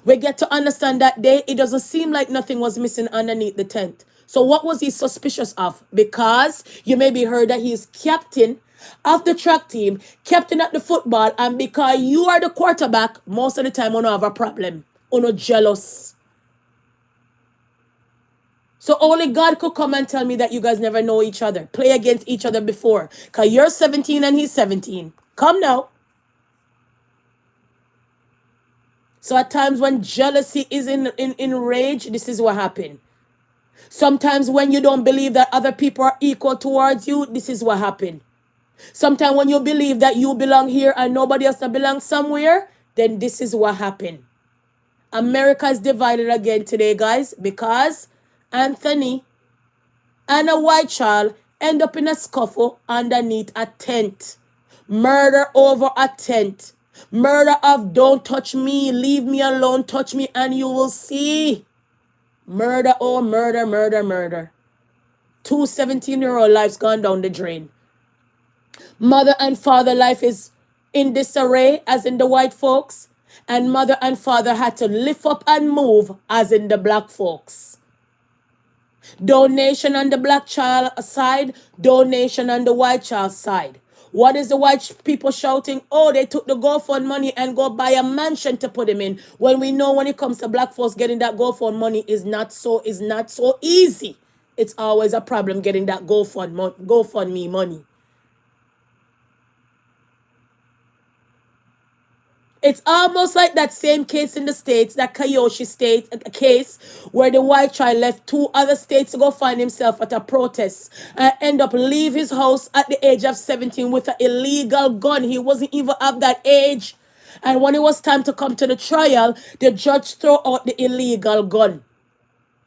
We get to understand that day it doesn't seem like nothing was missing underneath the tent. So what was he suspicious of? Because you maybe heard that he's captain of the track team, captain at the football, and because you are the quarterback, most of the time you don't have a problem. You're not jealous. So only God could come and tell me that you guys never know each other, play against each other before. Because you're 17 and he's 17. Come now. So at times when jealousy is in rage, this is what happened. Sometimes when you don't believe that other people are equal towards you, this is what happened. Sometimes when you believe that you belong here and nobody else belongs somewhere, then this is what happened. America is divided again today, guys, because Anthony and a white child end up in a scuffle underneath a tent. Murder over a tent. Murder of don't touch me, leave me alone, touch me and you will see. Murder, oh murder, murder, murder. 2 17-year-old lives gone down the drain. Mother and father life is in disarray as in the white folks. And mother and father had to lift up and move as in the black folks. Donation on the black child side, donation on the white child side. What is the white people shouting? Oh, they took the GoFund money and go buy a mansion to put him in. When we know when it comes to black folks, getting that GoFund money is not so easy. It's always a problem getting that GoFundMe money. It's almost like that same case in the States, that Kyoshi state case, where the white child left 2 other states to go find himself at a protest and end up leave his house at the age of 17 with an illegal gun. He wasn't even of that age. And when it was time to come to the trial, the judge threw out the illegal gun.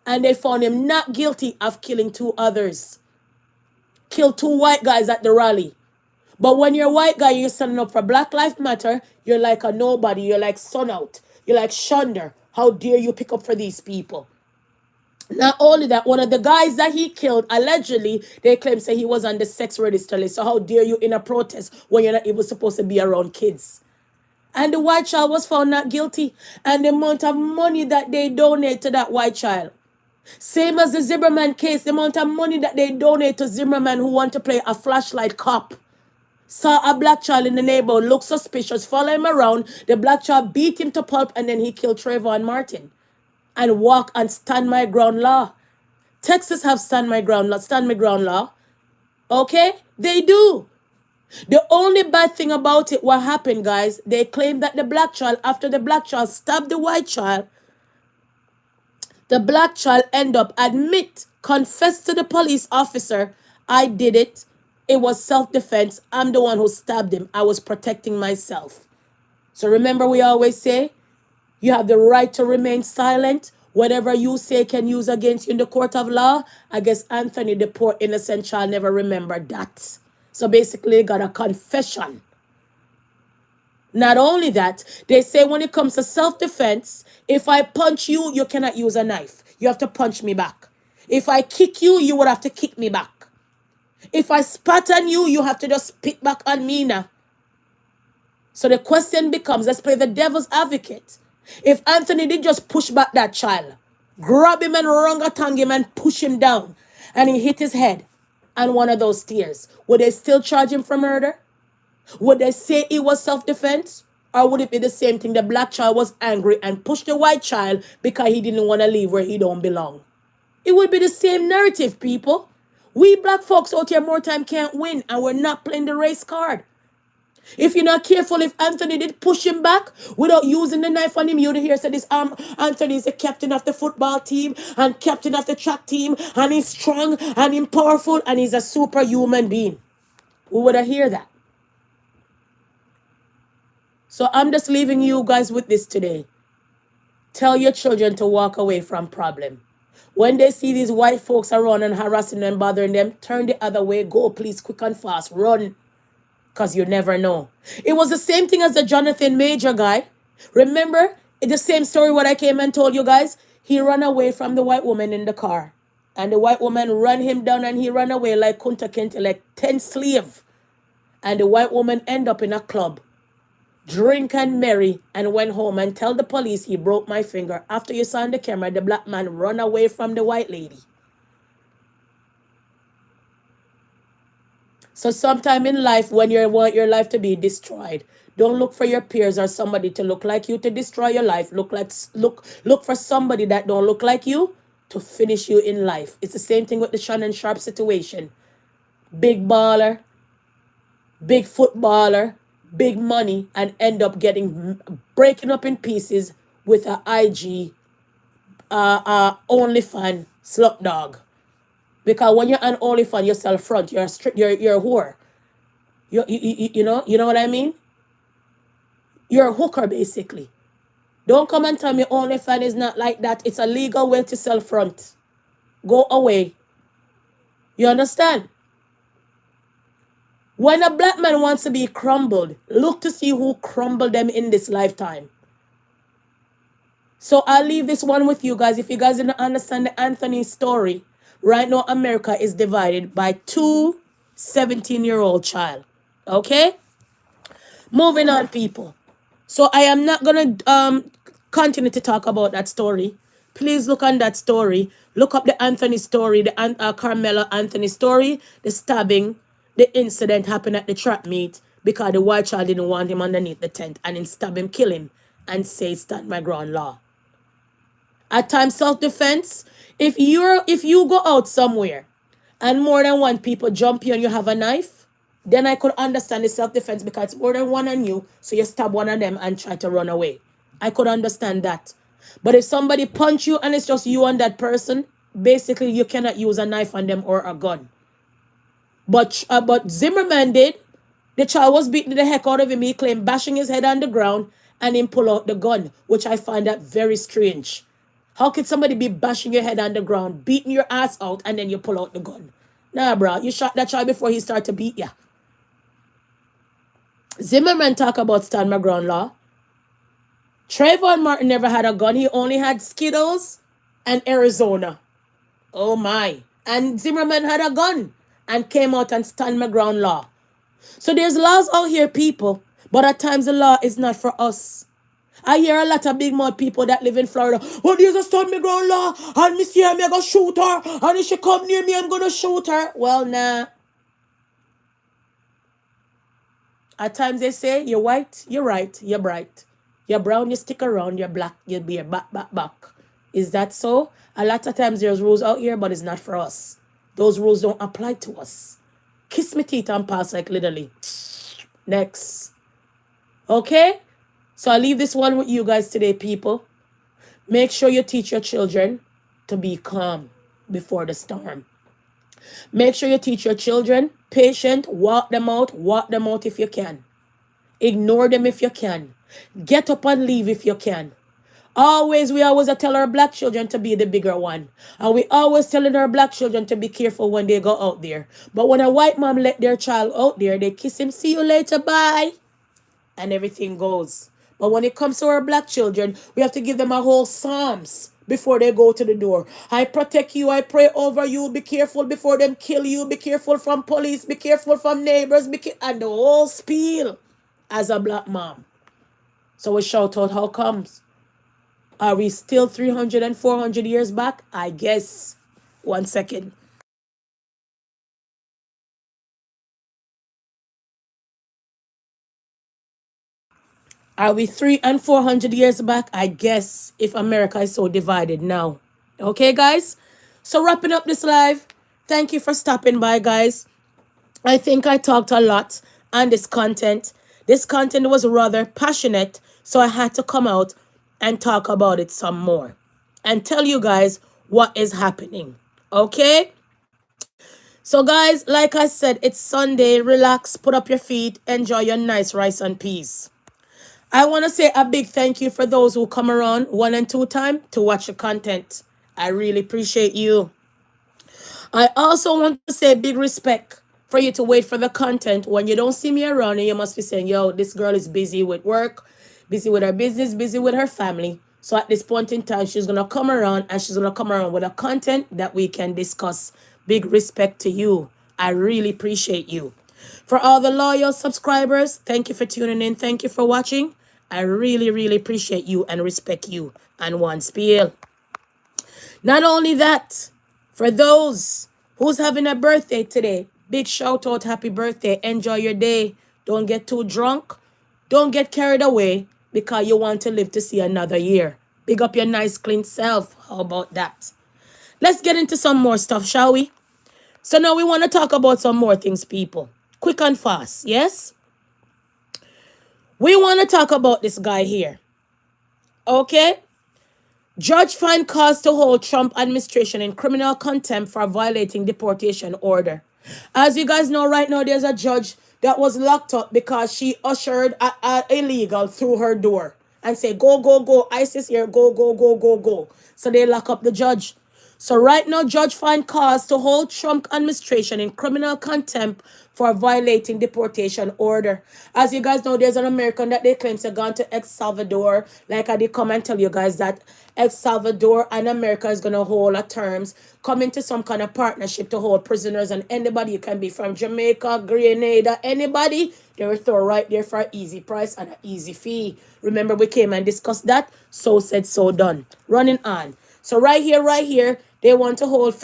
And they found him not guilty of killing 2 others. Killed 2 white guys at the rally. But when you're a white guy, you're standing up for Black Lives Matter, you're like a nobody. You're like sun out. You're like shunder. How dare you pick up for these people? Not only that, one of the guys that he killed, allegedly, they claim say he was on the sex register list. So how dare you in a protest when you're not even supposed to be around kids? And the white child was found not guilty. And the amount of money that they donate to that white child. Same as the Zimmerman case, the amount of money that they donate to Zimmerman who want to play a flashlight cop. Saw a black child in the neighborhood, looked suspicious, follow him around. The black child beat him to pulp and then he killed Trayvon Martin. And walk and stand my ground law. Texas have stand my ground law. Okay? They do. The only bad thing about it, what happened, guys, they claim that the black child, after the black child stabbed the white child, the black child confessed to the police officer, I did it. It was self-defense. I'm the one who stabbed him. I was protecting myself. So remember, we always say, you have the right to remain silent. Whatever you say can use against you in the court of law. I guess Anthony, the poor innocent child, never remembered that. So basically, they got a confession. Not only that, they say when it comes to self-defense, if I punch you, you cannot use a knife. You have to punch me back. If I kick you, you would have to kick me back. If I spat on you, you have to just spit back on me now. So the question becomes, let's play the devil's advocate. If Anthony did just push back that child, grab him and orangutan him and push him down, and he hit his head on one of those stairs, would they still charge him for murder? Would they say it was self-defense? Or would it be the same thing? The black child was angry and pushed the white child because he didn't want to leave where he don't belong. It would be the same narrative, people. We black folks out here more time can't win, and we're not playing the race card. If you're not careful, if Anthony did push him back without using the knife on him, you'd hear say this Anthony is the captain of the football team and captain of the track team, and he's strong and he's powerful and he's a superhuman being. We would have hear that. So I'm just leaving you guys with this today. Tell your children to walk away from problem. When they see these white folks around and harassing them, bothering them, turn the other way. Go, please, quick and fast. Run, because you never know. It was the same thing as the Jonathan Major guy. Remember, the same story what I came and told you guys? He ran away from the white woman in the car. And the white woman ran him down and he ran away like Kunta Kinte, like 10 slave. And the white woman end up in a club, drink and merry, and went home and tell the police he broke my finger. After you saw on the camera, the black man run away from the white lady. So sometime in life, when you want your life to be destroyed, don't look for your peers or somebody to look like you to destroy your life. Look for somebody that don't look like you to finish you in life. It's the same thing with the Shannon Sharp situation. Big baller, big footballer, big money, and end up breaking up in pieces with a IG OnlyFans slut dog. Because when you're an OnlyFans, you're self front, you're a whore. You know what I mean? You're a hooker basically. Don't come and tell me OnlyFans is not like that. It's a legal way to sell front. Go away. You understand? When a black man wants to be crumbled, look to see who crumbled them in this lifetime. So I'll leave this one with you guys. If you guys didn't understand the Anthony story, right now America is divided by two 17-year-old child. Okay? Moving on, people. So I am not going to continue to talk about that story. Please look on that story. Look up the Anthony story, the Karmelo Anthony story, the stabbing, the incident happened at the track meet because the white child didn't want him underneath the tent and then stab him, kill him, and say stand my ground law. At times self-defense, if you go out somewhere and more than one people jump you and you have a knife, then I could understand the self-defense because it's more than one on you, so you stab one of them and try to run away. I could understand that. But if somebody punch you and it's just you and that person, basically you cannot use a knife on them or a gun. But Zimmerman did. The child was beating the heck out of him. He claimed bashing his head on the ground and him pull out the gun, which I find that very strange. How could somebody be bashing your head on the ground, beating your ass out, and then you pull out the gun? Nah, bro, you shot that child before he started to beat you. Zimmerman talk about stand my ground law. Trayvon Martin never had a gun. He only had Skittles and Arizona. Oh my. And Zimmerman had a gun and came out and stand my ground law. So there's laws out here, people, but at times the law is not for us. I hear a lot of big mouth people that live in Florida. Oh, there's a stand my ground law, and me see her, me go shoot her, and if she come near me, I'm gonna shoot her. Well, nah. At times they say, you're white, you're right, you're bright. You're brown, you stick around, you're black, you'll be a back. Is that so? A lot of times there's rules out here, but it's not for us. Those rules don't apply to us. Kiss me teeth and pass like literally. Next. Okay? So I leave this one with you guys today, people. Make sure you teach your children to be calm before the storm. Make sure you teach your children patient. Walk them out if you can. Ignore them if you can. Get up and leave if you can. We always tell our black children to be the bigger one. And we always telling our black children to be careful when they go out there. But when a white mom let their child out there, they kiss him, see you later, bye. And everything goes. But when it comes to our black children, we have to give them a whole psalms before they go to the door. I protect you, I pray over you, be careful before them kill you, be careful from police, be careful from neighbors, and the whole spiel as a black mom. So we shout out how comes. Are we still 300 and 400 years back? I guess. 1 second. Are we 300 and 400 years back? I guess, if America is so divided now. Okay, guys? So wrapping up this live. Thank you for stopping by, guys. I think I talked a lot on this content. This content was rather passionate, so I had to come out and talk about it some more and tell you guys what is happening. Okay? So guys, like I said, it's Sunday. Relax, put up your feet, enjoy your nice rice and peas. I want to say a big thank you for those who come around 1 and 2 times to watch the content. I really appreciate you. I also want to say big respect for you to wait for the content when you don't see me around and you must be saying, yo, this girl is busy with work, busy with her business, busy with her family. So at this point in time, she's going to come around and she's going to come around with a content that we can discuss. Big respect to you. I really appreciate you. For all the loyal subscribers, thank you for tuning in. Thank you for watching. I really, really appreciate you and respect you. And one spiel. Not only that, for those who's having a birthday today, big shout out, happy birthday. Enjoy your day. Don't get too drunk. Don't get carried away because you want to live to see another year. Big up your nice, clean self. How about that? Let's get into some more stuff, shall we? So now we want to talk about some more things, people. Quick and fast, yes? We want to talk about this guy here. Okay? Judge find cause to hold Trump administration in criminal contempt for violating deportation order. As you guys know, right now, there's a judge that was locked up because she ushered a illegal through her door and say, go, go, go, ISIS here, go, go, go, go, go. So they lock up the judge. So right now, judge find cause to hold Trump administration in criminal contempt for violating deportation order. As you guys know, there's an American that they claim to have gone to El Salvador. Like I did come and tell you guys that El Salvador and America is going to hold a terms, come into some kind of partnership to hold prisoners, and anybody, you can be from Jamaica, Grenada, anybody, they will throw right there for an easy price and an easy fee. Remember, we came and discussed that. So said, so done. Running on. So right here, they want to hold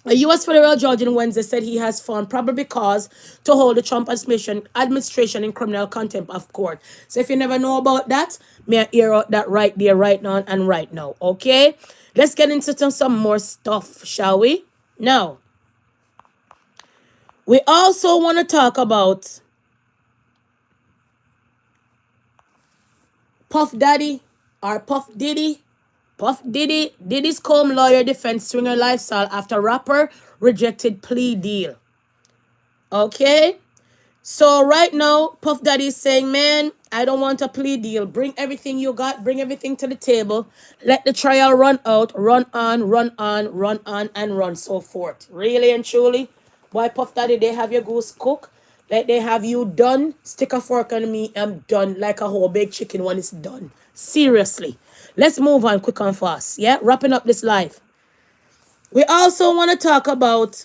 a U.S. federal judge on Wednesday said he has found probable cause to hold the Trump administration in criminal contempt of court. So if you never know about that, may I hear out that right there, right now, and right now. Okay? Let's get into some more stuff, shall we? Now, we also want to talk about Puff Daddy or Puff Diddy. Puff Diddy, Diddy's comb lawyer defends swinger lifestyle after rapper rejected plea deal. Okay? So right now, Puff Daddy is saying, man, I don't want a plea deal. Bring everything you got. Bring everything to the table. Let the trial run out. Run on, run on, run on, and run so forth. Really and truly, boy, Puff Daddy, they have your goose cook. Like they have you done. Stick a fork on me. I'm done. Like a whole baked chicken when it's done. Seriously. Let's move on quick and fast. Yeah, wrapping up this life. We also want to talk about.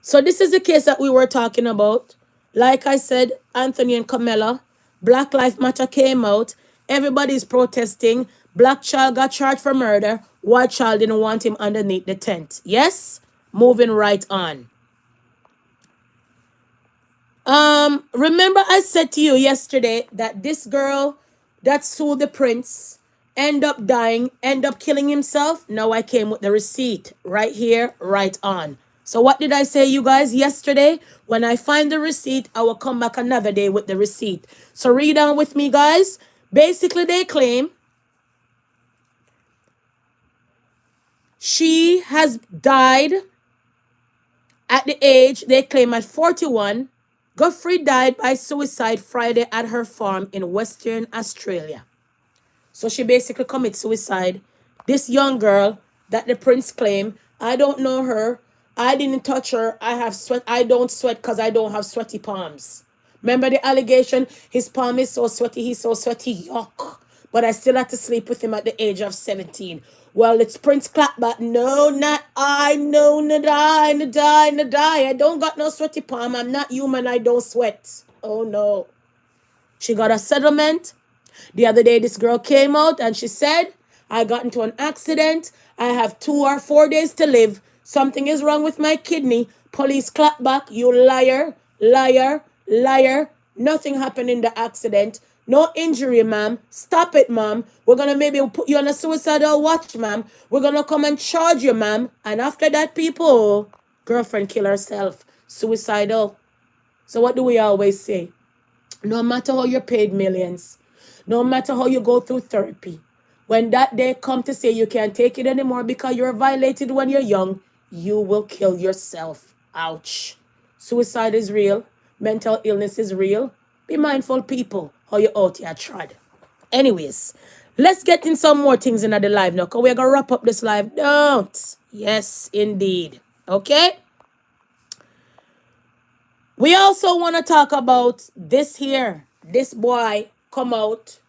So this is the case that we were talking about. Like I said, Anthony and Carmelo, Black Lives Matter came out. Everybody's protesting. Black child got charged for murder. White child didn't want him underneath the tent. Yes? Moving right on. Remember I said to you yesterday that this girl that sued the prince end up dying, end up killing himself. Now I came with the receipt right here, right on. So what did I say, you guys, yesterday? When I find the receipt, I will come back another day with the receipt. So read on with me, guys. Basically, they claim she has died at the age, they claim at 41. Godfrey died by suicide Friday at her farm in Western Australia. So she basically commits suicide. This young girl that the prince claimed, I don't know her. I didn't touch her. I have sweat. I don't sweat because I don't have sweaty palms. Remember the allegation? His palm is so sweaty. He's so sweaty. Yuck. But I still had to sleep with him at the age of 17. Well, it's Prince Clapback. No, not I. No, not I. Not I. Not I. I don't got no sweaty palm. I'm not human. I don't sweat. Oh, no. She got a settlement. The other day, this girl came out and she said, I got into an accident. I have 2 or 4 days to live. Something is wrong with my kidney. Police clap back. You liar, liar, liar. Nothing happened in the accident. No injury, ma'am. Stop it, ma'am. We're going to maybe put you on a suicidal watch, ma'am. We're going to come and charge you, ma'am. And after that, people, girlfriend kill herself. Suicidal. So what do we always say? No matter how you're paid millions, no matter how you go through therapy, when that day come to say you can't take it anymore because you're violated when you're young, you will kill yourself. Ouch. Suicide is real. Mental illness is real. Be mindful, people, how you out here trod. Anyways, let's get in some more things in the live now, because we're going to wrap up this live. Don't. Yes, indeed. Okay? We also want to talk about this here. This boy come out.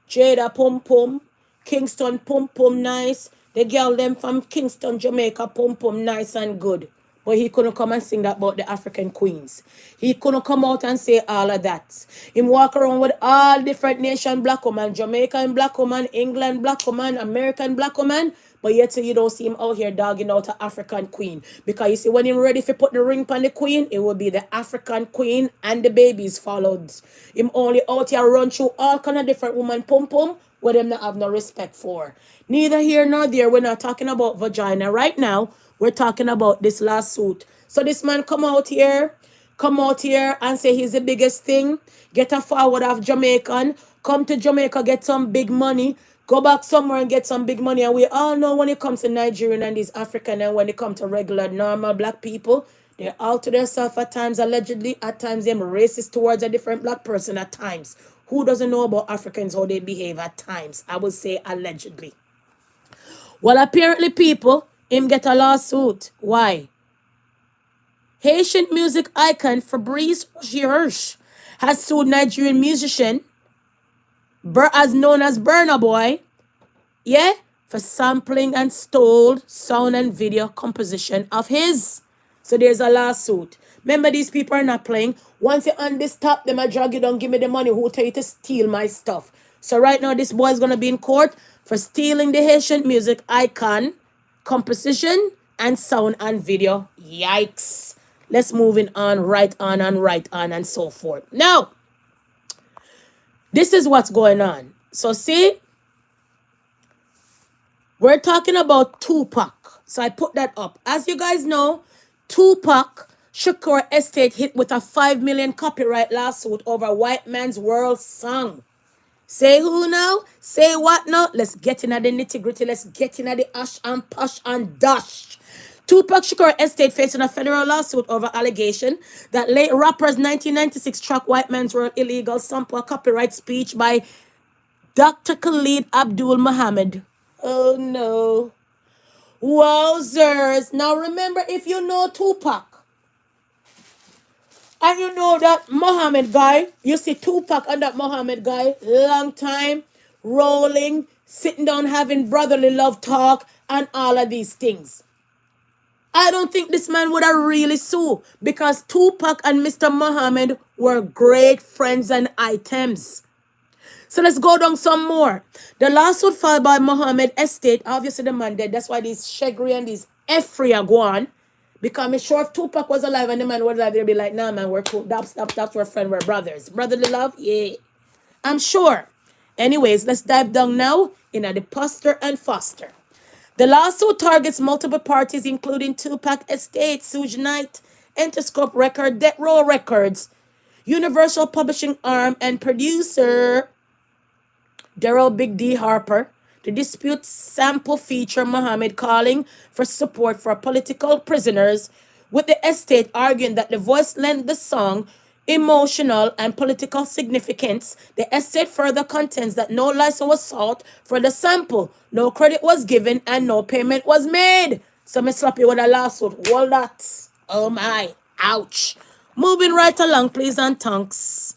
Jada Pum Pum. Kingston Pum Pum nice. The girl them from Kingston, Jamaica Pum Pum nice and good. But he couldn't come and sing that about the African queens. He couldn't come out and say all of that. Him walk around with all different nation black woman, Jamaican black woman, England black woman, American black woman. But yet so you don't see him out here dogging out an African queen. Because you see, when him ready to put the ring on the queen, it will be the African queen and the babies followed. Him only out here run through all kind of different woman pum pum where them not have no respect for. Neither here nor there. We're not talking about vagina right now. We're talking about this lawsuit. So this man come out here and say he's the biggest thing. Get a forward of Jamaican. Come to Jamaica, get some big money. Go back somewhere and get some big money. And we all know when it comes to Nigerian and these African and when it comes to regular, normal black people, they're all to themselves at times, allegedly. At times, they're racist towards a different black person at times. Who doesn't know about Africans, how they behave at times? I would say allegedly. Well, apparently, people, him get a lawsuit. Why? Haitian music icon Fabrice Hirsch has sued Nigerian musician, as known as Burna Boy, yeah, for sampling and stole sound and video composition of his. So there's a lawsuit. Remember, these people are not playing. Once you on this top, them a drag you down, give me the money. Who tell you to steal my stuff? So right now, this boy is going to be in court for stealing the Haitian music icon, composition, and sound and video. Yikes. Let's move on, right on, and so forth. Now, this is what's going on. So see, we're talking about Tupac. So I put that up. As you guys know, Tupac Shakur estate hit with a 5 million copyright lawsuit over White Man's World song. Say who now? Say what now? Let's get into the nitty-gritty. Let's get into the ash and posh and dash. Tupac Shakur estate facing a federal lawsuit over allegation that late rapper's 1996 track White Man's World illegal sample copyright speech by Dr. Khalid Abdul Muhammad. Oh no. Wowzers. Now remember, if you know Tupac, and you know that Muhammad guy, you see Tupac and that Muhammad guy, long time, rolling, sitting down having brotherly love talk, and all of these things. I don't think this man would have really sued because Tupac and Mr. Muhammad were great friends and items. So let's go down some more. The lawsuit filed by Muhammad Estate, obviously the man dead. That's why these Shagri and these Efri are gone. Because I'm sure if Tupac was alive and the man was alive, they'd be like, nah, man, we're cool. That's we're friends, we're brothers. Brotherly love? Yeah. I'm sure. Anyways, let's dive down now in the Poster and Foster. The lawsuit targets multiple parties, including Tupac Estate, Suge Knight, Interscope Record, Death Row Records, Universal Publishing Arm, and producer Daryl Big D Harper. The dispute sample feature Muhammad calling for support for political prisoners, with the estate arguing that the voice lent the song emotional and political significance. The estate further contends that no license was sought for the sample, no credit was given, and no payment was made. So me slap you with a lawsuit. Hold that. Oh my. Ouch. Moving right along, please and thanks.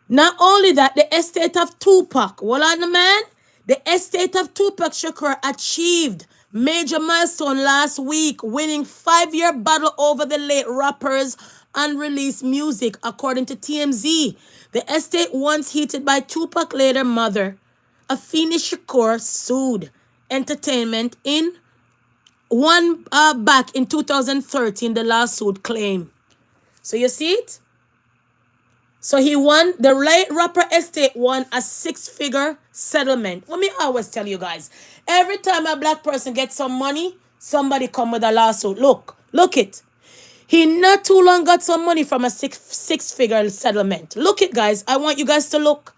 Not only that, the estate of Tupac, hold on the man, the estate of Tupac Shakur achieved major milestone last week, winning 5-year battle over the late rapper's unreleased music, according to TMZ. The estate, once heated by Tupac later mother, Afeni Shakur, sued Entertainment in back in 2013, the lawsuit claim. So you see it? So he won, the late rapper estate won a 6-figure settlement. Let me always tell you guys, every time a black person gets some money, somebody come with a lawsuit. Look it. He not too long got some money from a six-figure settlement. Look it, guys. I want you guys to look.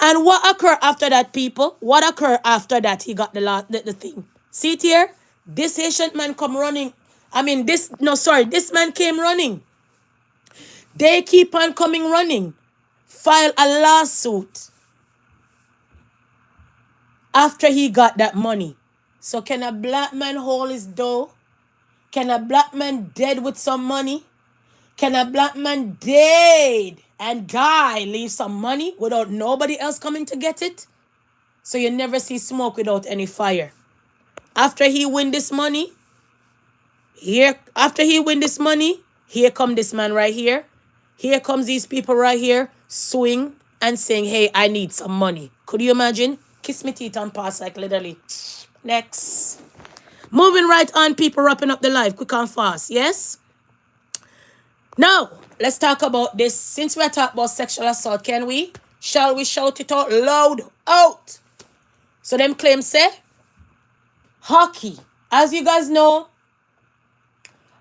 And what occurred after that, people? What occurred after that? He got the thing. See it here? This Haitian man come running. This man came running. They keep on coming running. File a lawsuit after he got that money. So can a black man hold his dough? Can a black man dead with some money? Can a black man dead and die leave some money without nobody else coming to get it? So you never see smoke without any fire. After he win this money, here come this man right here. Here comes these people right here, swing and saying, hey, I need some money. Could you imagine? Kiss me teeth and pass like literally. Next. Moving right on, people, wrapping up the live quick and fast. Yes? Now, let's talk about this. Since we're talking about sexual assault, can we? Shall we shout it out loud out? So them claims say, hockey. As you guys know,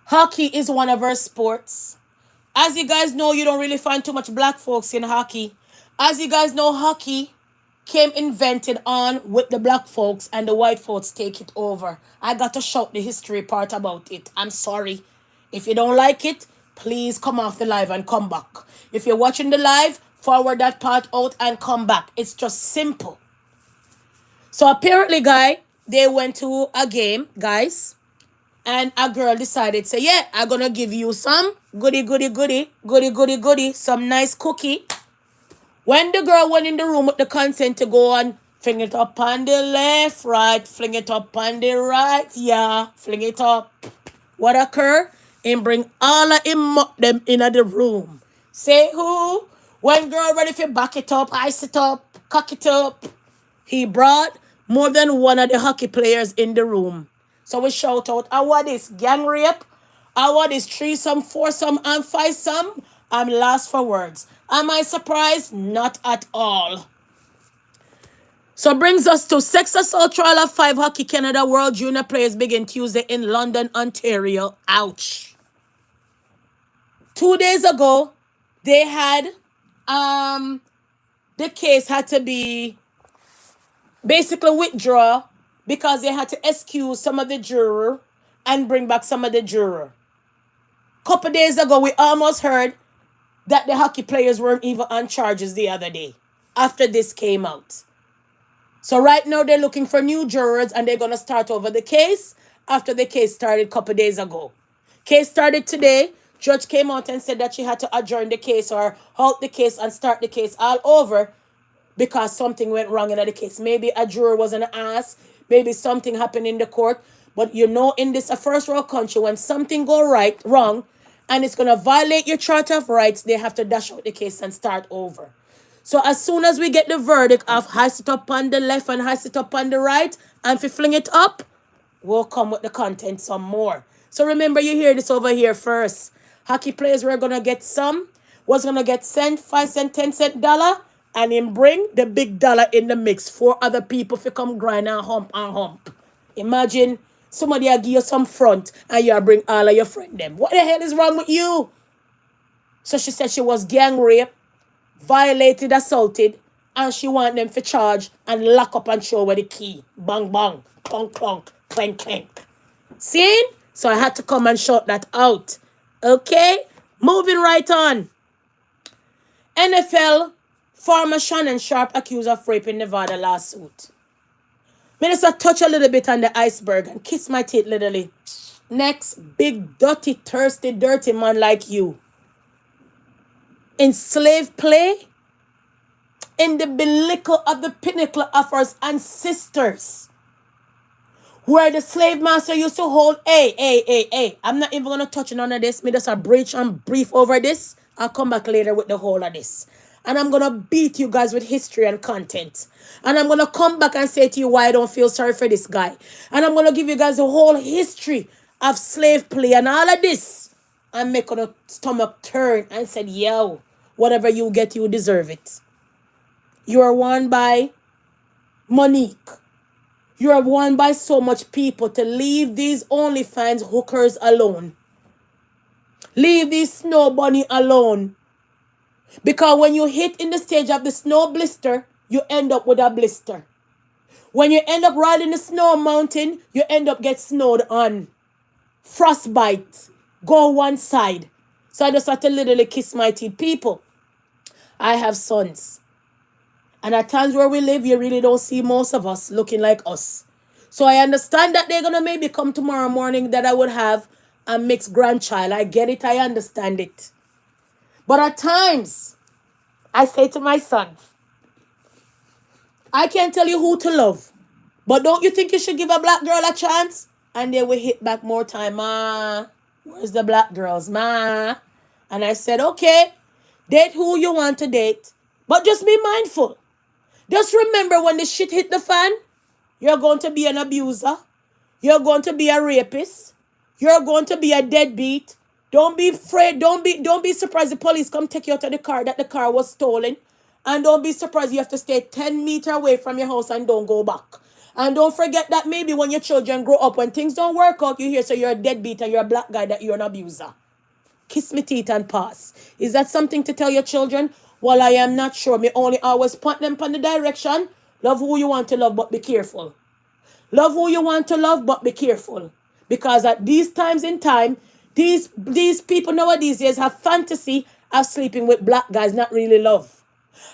hockey is one of our sports. As you guys know, you don't really find too much black folks in hockey. As you guys know, hockey came invented on with the black folks and the white folks take it over. I got to shout the history part about it. I'm sorry. If you don't like it, please come off the live and come back. If you're watching the live, forward that part out and come back. It's just simple. So apparently, they went to a game, guys, and a girl decided, say, yeah, I'm going to give you some goody, some nice cookie. When the girl went in the room with the consent to go on, fling it up on the left, right, fling it up on the right, yeah, fling it up. What occur? And bring all of them in the room. Say who? When girl ready for back it up, ice it up, cock it up. He brought more than one of the hockey players in the room. So we shout out, what is gang rape? What is threesome, foursome, and fivesome? I'm lost for words. Am I surprised? Not at all. So brings us to sex assault trial of 5 Hockey Canada World Junior players begin Tuesday in London, Ontario. Ouch. 2 days ago, they had, the case had to be basically withdraw because they had to excuse some of the juror and bring back some of the juror. Couple days ago, we almost heard that the hockey players weren't even on charges the other day after this came out. So right now they're looking for new jurors and they're going to start over the case after the case started a couple days ago. Case started today. Judge came out and said that she had to adjourn the case or halt the case and start the case all over because something went wrong in the case. Maybe a juror wasn't asked. Maybe something happened in the court. But you know, in this a first world country, when something go wrong, and it's going to violate your Charter of Rights, they have to dash out the case and start over. So as soon as we get the verdict of hoist it up on the left and hoist it up on the right, and if you fling it up, we'll come with the content some more. So remember, you hear this over here first. Hockey players were going to get was going to get cent, 5 cent, 10 cent dollar, and him bring the big dollar in the mix for other people to come grind and hump. Imagine somebody will give you some front and you bring all of your friend them. What the hell is wrong with you? So she said she was gang raped, violated, assaulted, and she want them for charge and lock up and show where the key. Bang, bang, clunk, clunk, clank, clank. See? So I had to come and shout that out. Okay? Moving right on. NFL former Shannon Sharp accused of rape in Nevada lawsuit. Minister touch a little bit on the iceberg and kiss my teeth literally. Next, big, dirty, thirsty, dirty man like you. In slave play, in the pinnacle of the pinnacle of our ancestors, where the slave master used to hold, hey. I'm not even going to touch none of this. Me just a brief over this. I'll come back later with the whole of this. And I'm going to beat you guys with history and content. And I'm going to come back and say to you why I don't feel sorry for this guy. And I'm going to give you guys the whole history of slave play and all of this. And make your stomach turn and said, yo, whatever you get, you deserve it. You are won by Monique. You are won by so much people to leave these OnlyFans hookers alone. Leave these snow bunny alone. Because when you hit in the stage of the snow blister, you end up with a blister. When you end up riding the snow mountain, you end up get snowed on. Frostbite. Go one side. So I just have to literally kiss my teeth. People, I have sons. And at times where we live, you really don't see most of us looking like us. So I understand that they're going to maybe come tomorrow morning that I would have a mixed grandchild. I get it. I understand it. But at times, I say to my son, I can't tell you who to love. But don't you think you should give a black girl a chance? And they will hit back more time. Ma, where's the black girls? Ma. And I said, okay, date who you want to date. But just be mindful. Just remember when the shit hit the fan, you're going to be an abuser. You're going to be a rapist. You're going to be a deadbeat. Don't be afraid. Don't be surprised the police come take you out of the car that the car was stolen. And don't be surprised you have to stay 10 meters away from your house and don't go back. And don't forget that maybe when your children grow up, when things don't work out, you hear so you're a deadbeat and you're a black guy, that you're an abuser. Kiss me teeth and pass. Is that something to tell your children? Well, I am not sure. Me only always point them in the direction. Love who you want to love, but be careful. Love who you want to love, but be careful. Because at these times in time, these people nowadays have fantasy of sleeping with black guys, not really love.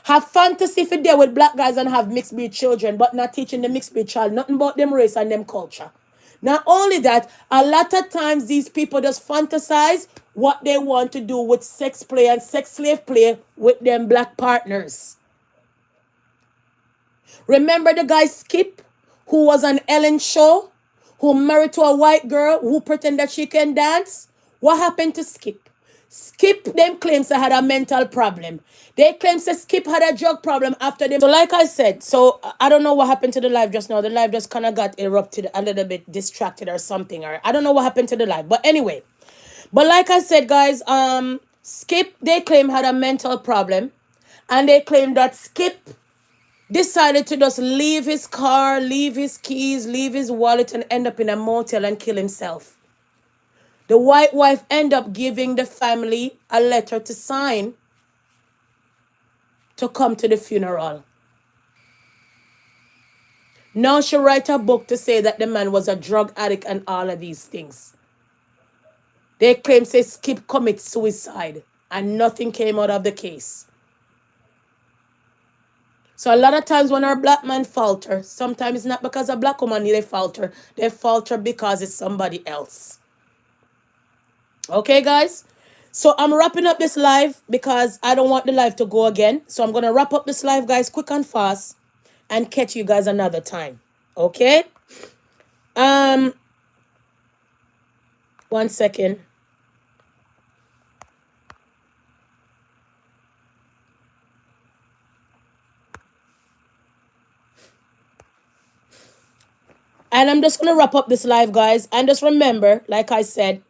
Have fantasy for there with black guys and have mixed breed children, but not teaching the mixed breed child nothing about them race and them culture. Not only that, a lot of times these people just fantasize what they want to do with sex play and sex slave play with them black partners. Remember the guy Skip, who was on Ellen show, who married to a white girl who pretended that she can dance? What happened to Skip? Skip, them claims they had a mental problem. They claim that Skip had a drug problem after them. So like I said, so I don't know what happened to the live just now. The live just kind of got erupted, a little bit distracted or something. Or I don't know what happened to the live. But anyway. But like I said, guys, Skip, they claim had a mental problem. And they claim that Skip decided to just leave his car, leave his keys, leave his wallet and end up in a motel and kill himself. The white wife ended up giving the family a letter to sign to come to the funeral. Now she write a book to say that the man was a drug addict and all of these things. They claim say Skip commit suicide and nothing came out of the case. So a lot of times when our black man falter, sometimes it's not because a black woman they falter because it's somebody else. Okay, guys? So I'm wrapping up this live because I don't want the live to go again. So I'm going to wrap up this live, guys, quick and fast and catch you guys another time. Okay? 1 second. And I'm just going to wrap up this live, guys. And just remember, like I said,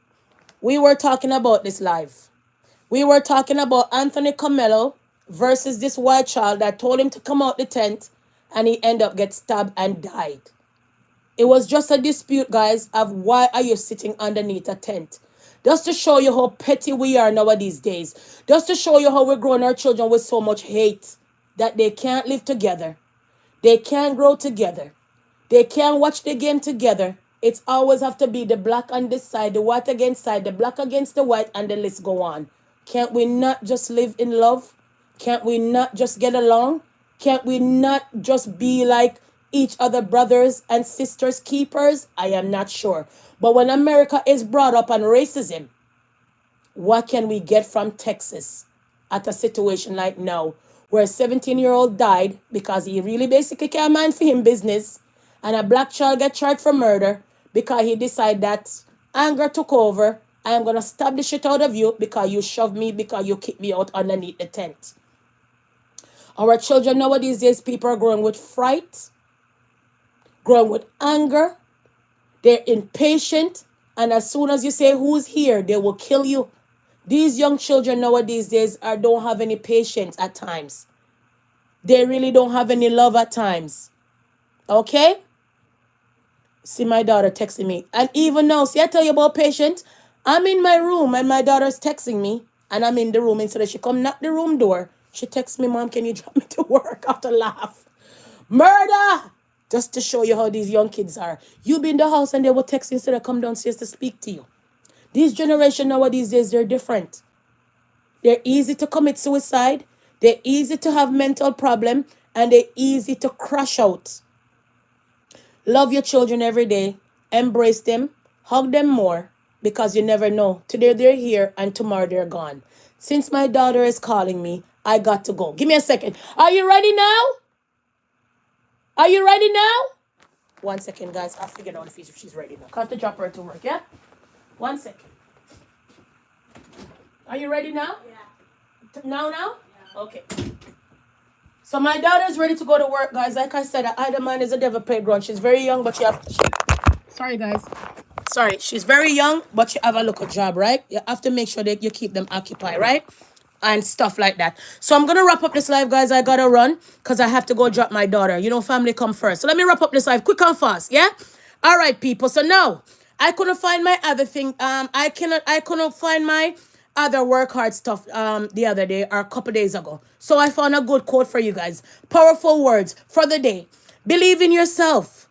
we were talking about this live. We were talking about Anthony Karmelo versus this white child that told him to come out the tent and he ended up getting stabbed and died. It was just a dispute, guys, of why are you sitting underneath a tent. Just to show you how petty we are nowadays days. Just to show you how we're growing our children with so much hate that they can't live together. They can't grow together. They can't watch the game together. It's always have to be the black on this side, the white against side, the black against the white, and the list go on. Can't we not just live in love? Can't we not just get along? Can't we not just be like each other brothers and sisters keepers? I am not sure. But when America is brought up on racism, what can we get from Texas at a situation like now where a 17-year-old died because he really basically can't mind for him business, and a black child get charged for murder because he decided that anger took over. I am going to stab the shit out of you because you shoved me, because you kicked me out underneath the tent. Our children nowadays, days, people are growing with fright, growing with anger. They're impatient. And as soon as you say who's here, they will kill you. These young children nowadays days don't have any patience at times. They really don't have any love at times. Okay? See my daughter texting me. And even now, see I tell you about patience. I'm in my room and my daughter's texting me. And I'm in the room. Instead of she come knock the room door, she texts me, Mom, can you drop me to work? After laugh. Murder! Just to show you how these young kids are. You be in the house and they will text you instead of come downstairs to speak to you. These generation nowadays days, they're different. They're easy to commit suicide. They're easy to have mental problem, and they're easy to crash out. Love your children every day. Embrace them. Hug them more, because you never know. Today they're here and tomorrow they're gone. Since my daughter is calling me, I got to go. Give me a second. Are you ready now? Are you ready now? 1 second, guys. I'll figure out if she's ready now. Cut the drop her to work, yeah? 1 second. Are you ready now? Yeah. Now? Yeah. Okay. So my daughter's ready to go to work, guys. Like I said, either man is a devil playground. She's very young, but sorry, guys. Sorry, she's very young, but she have a local job, right? You have to make sure that you keep them occupied, right? And stuff like that. So I'm going to wrap up this live, guys. I got to run because I have to go drop my daughter. You know, family come first. So let me wrap up this live quick and fast, yeah? All right, people. So now, I couldn't find my other thing. I couldn't find my other work hard stuff the other day or a couple days ago. So I found a good quote for you guys. Powerful words for the day. Believe in yourself.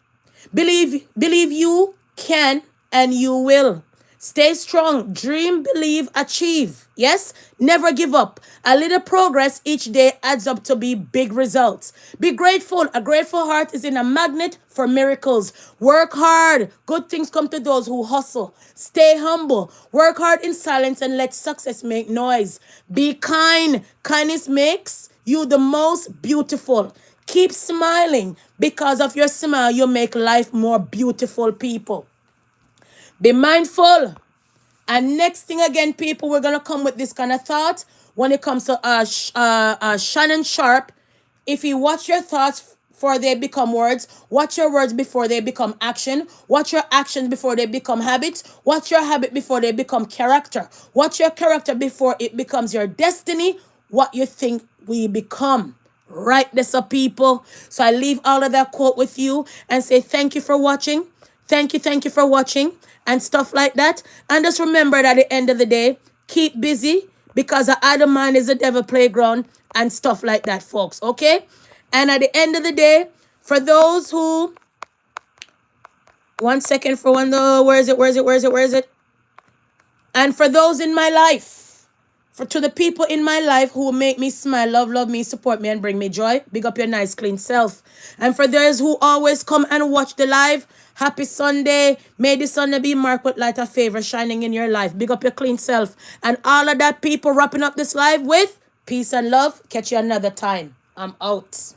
Believe you can and you will. Stay strong. Dream, believe, achieve. Yes? Never give up. A little progress each day adds up to be big results. Be grateful. A grateful heart is in a magnet for miracles. Work hard. Good things come to those who hustle. Stay humble. Work hard in silence and let success make noise. Be kind. Kindness makes you the most beautiful. Keep smiling. Because of your smile, you make life more beautiful, people. Be mindful. And next thing again, people, we're going to come with this kind of thought when it comes to Shannon Sharp. If you watch your thoughts before they become words, watch your words before they become action, watch your actions before they become habits, watch your habit before they become character, watch your character before it becomes your destiny, what you think we become. Write this up, people. So I leave all of that quote with you and say thank you for watching. Thank you for watching and stuff like that. And just remember that at the end of the day, keep busy because the other mind is a devil playground and stuff like that, folks. Okay? And at the end of the day, for those who... 1 second for when the... Where is it? And for those in my life, to the people in my life who make me smile, love me, support me, and bring me joy, big up your nice, clean self. And for those who always come and watch the live, happy Sunday. May the Sunday be marked with light of favor shining in your life. Big up your clean self. And all of that, people, wrapping up this live with peace and love. Catch you another time. I'm out.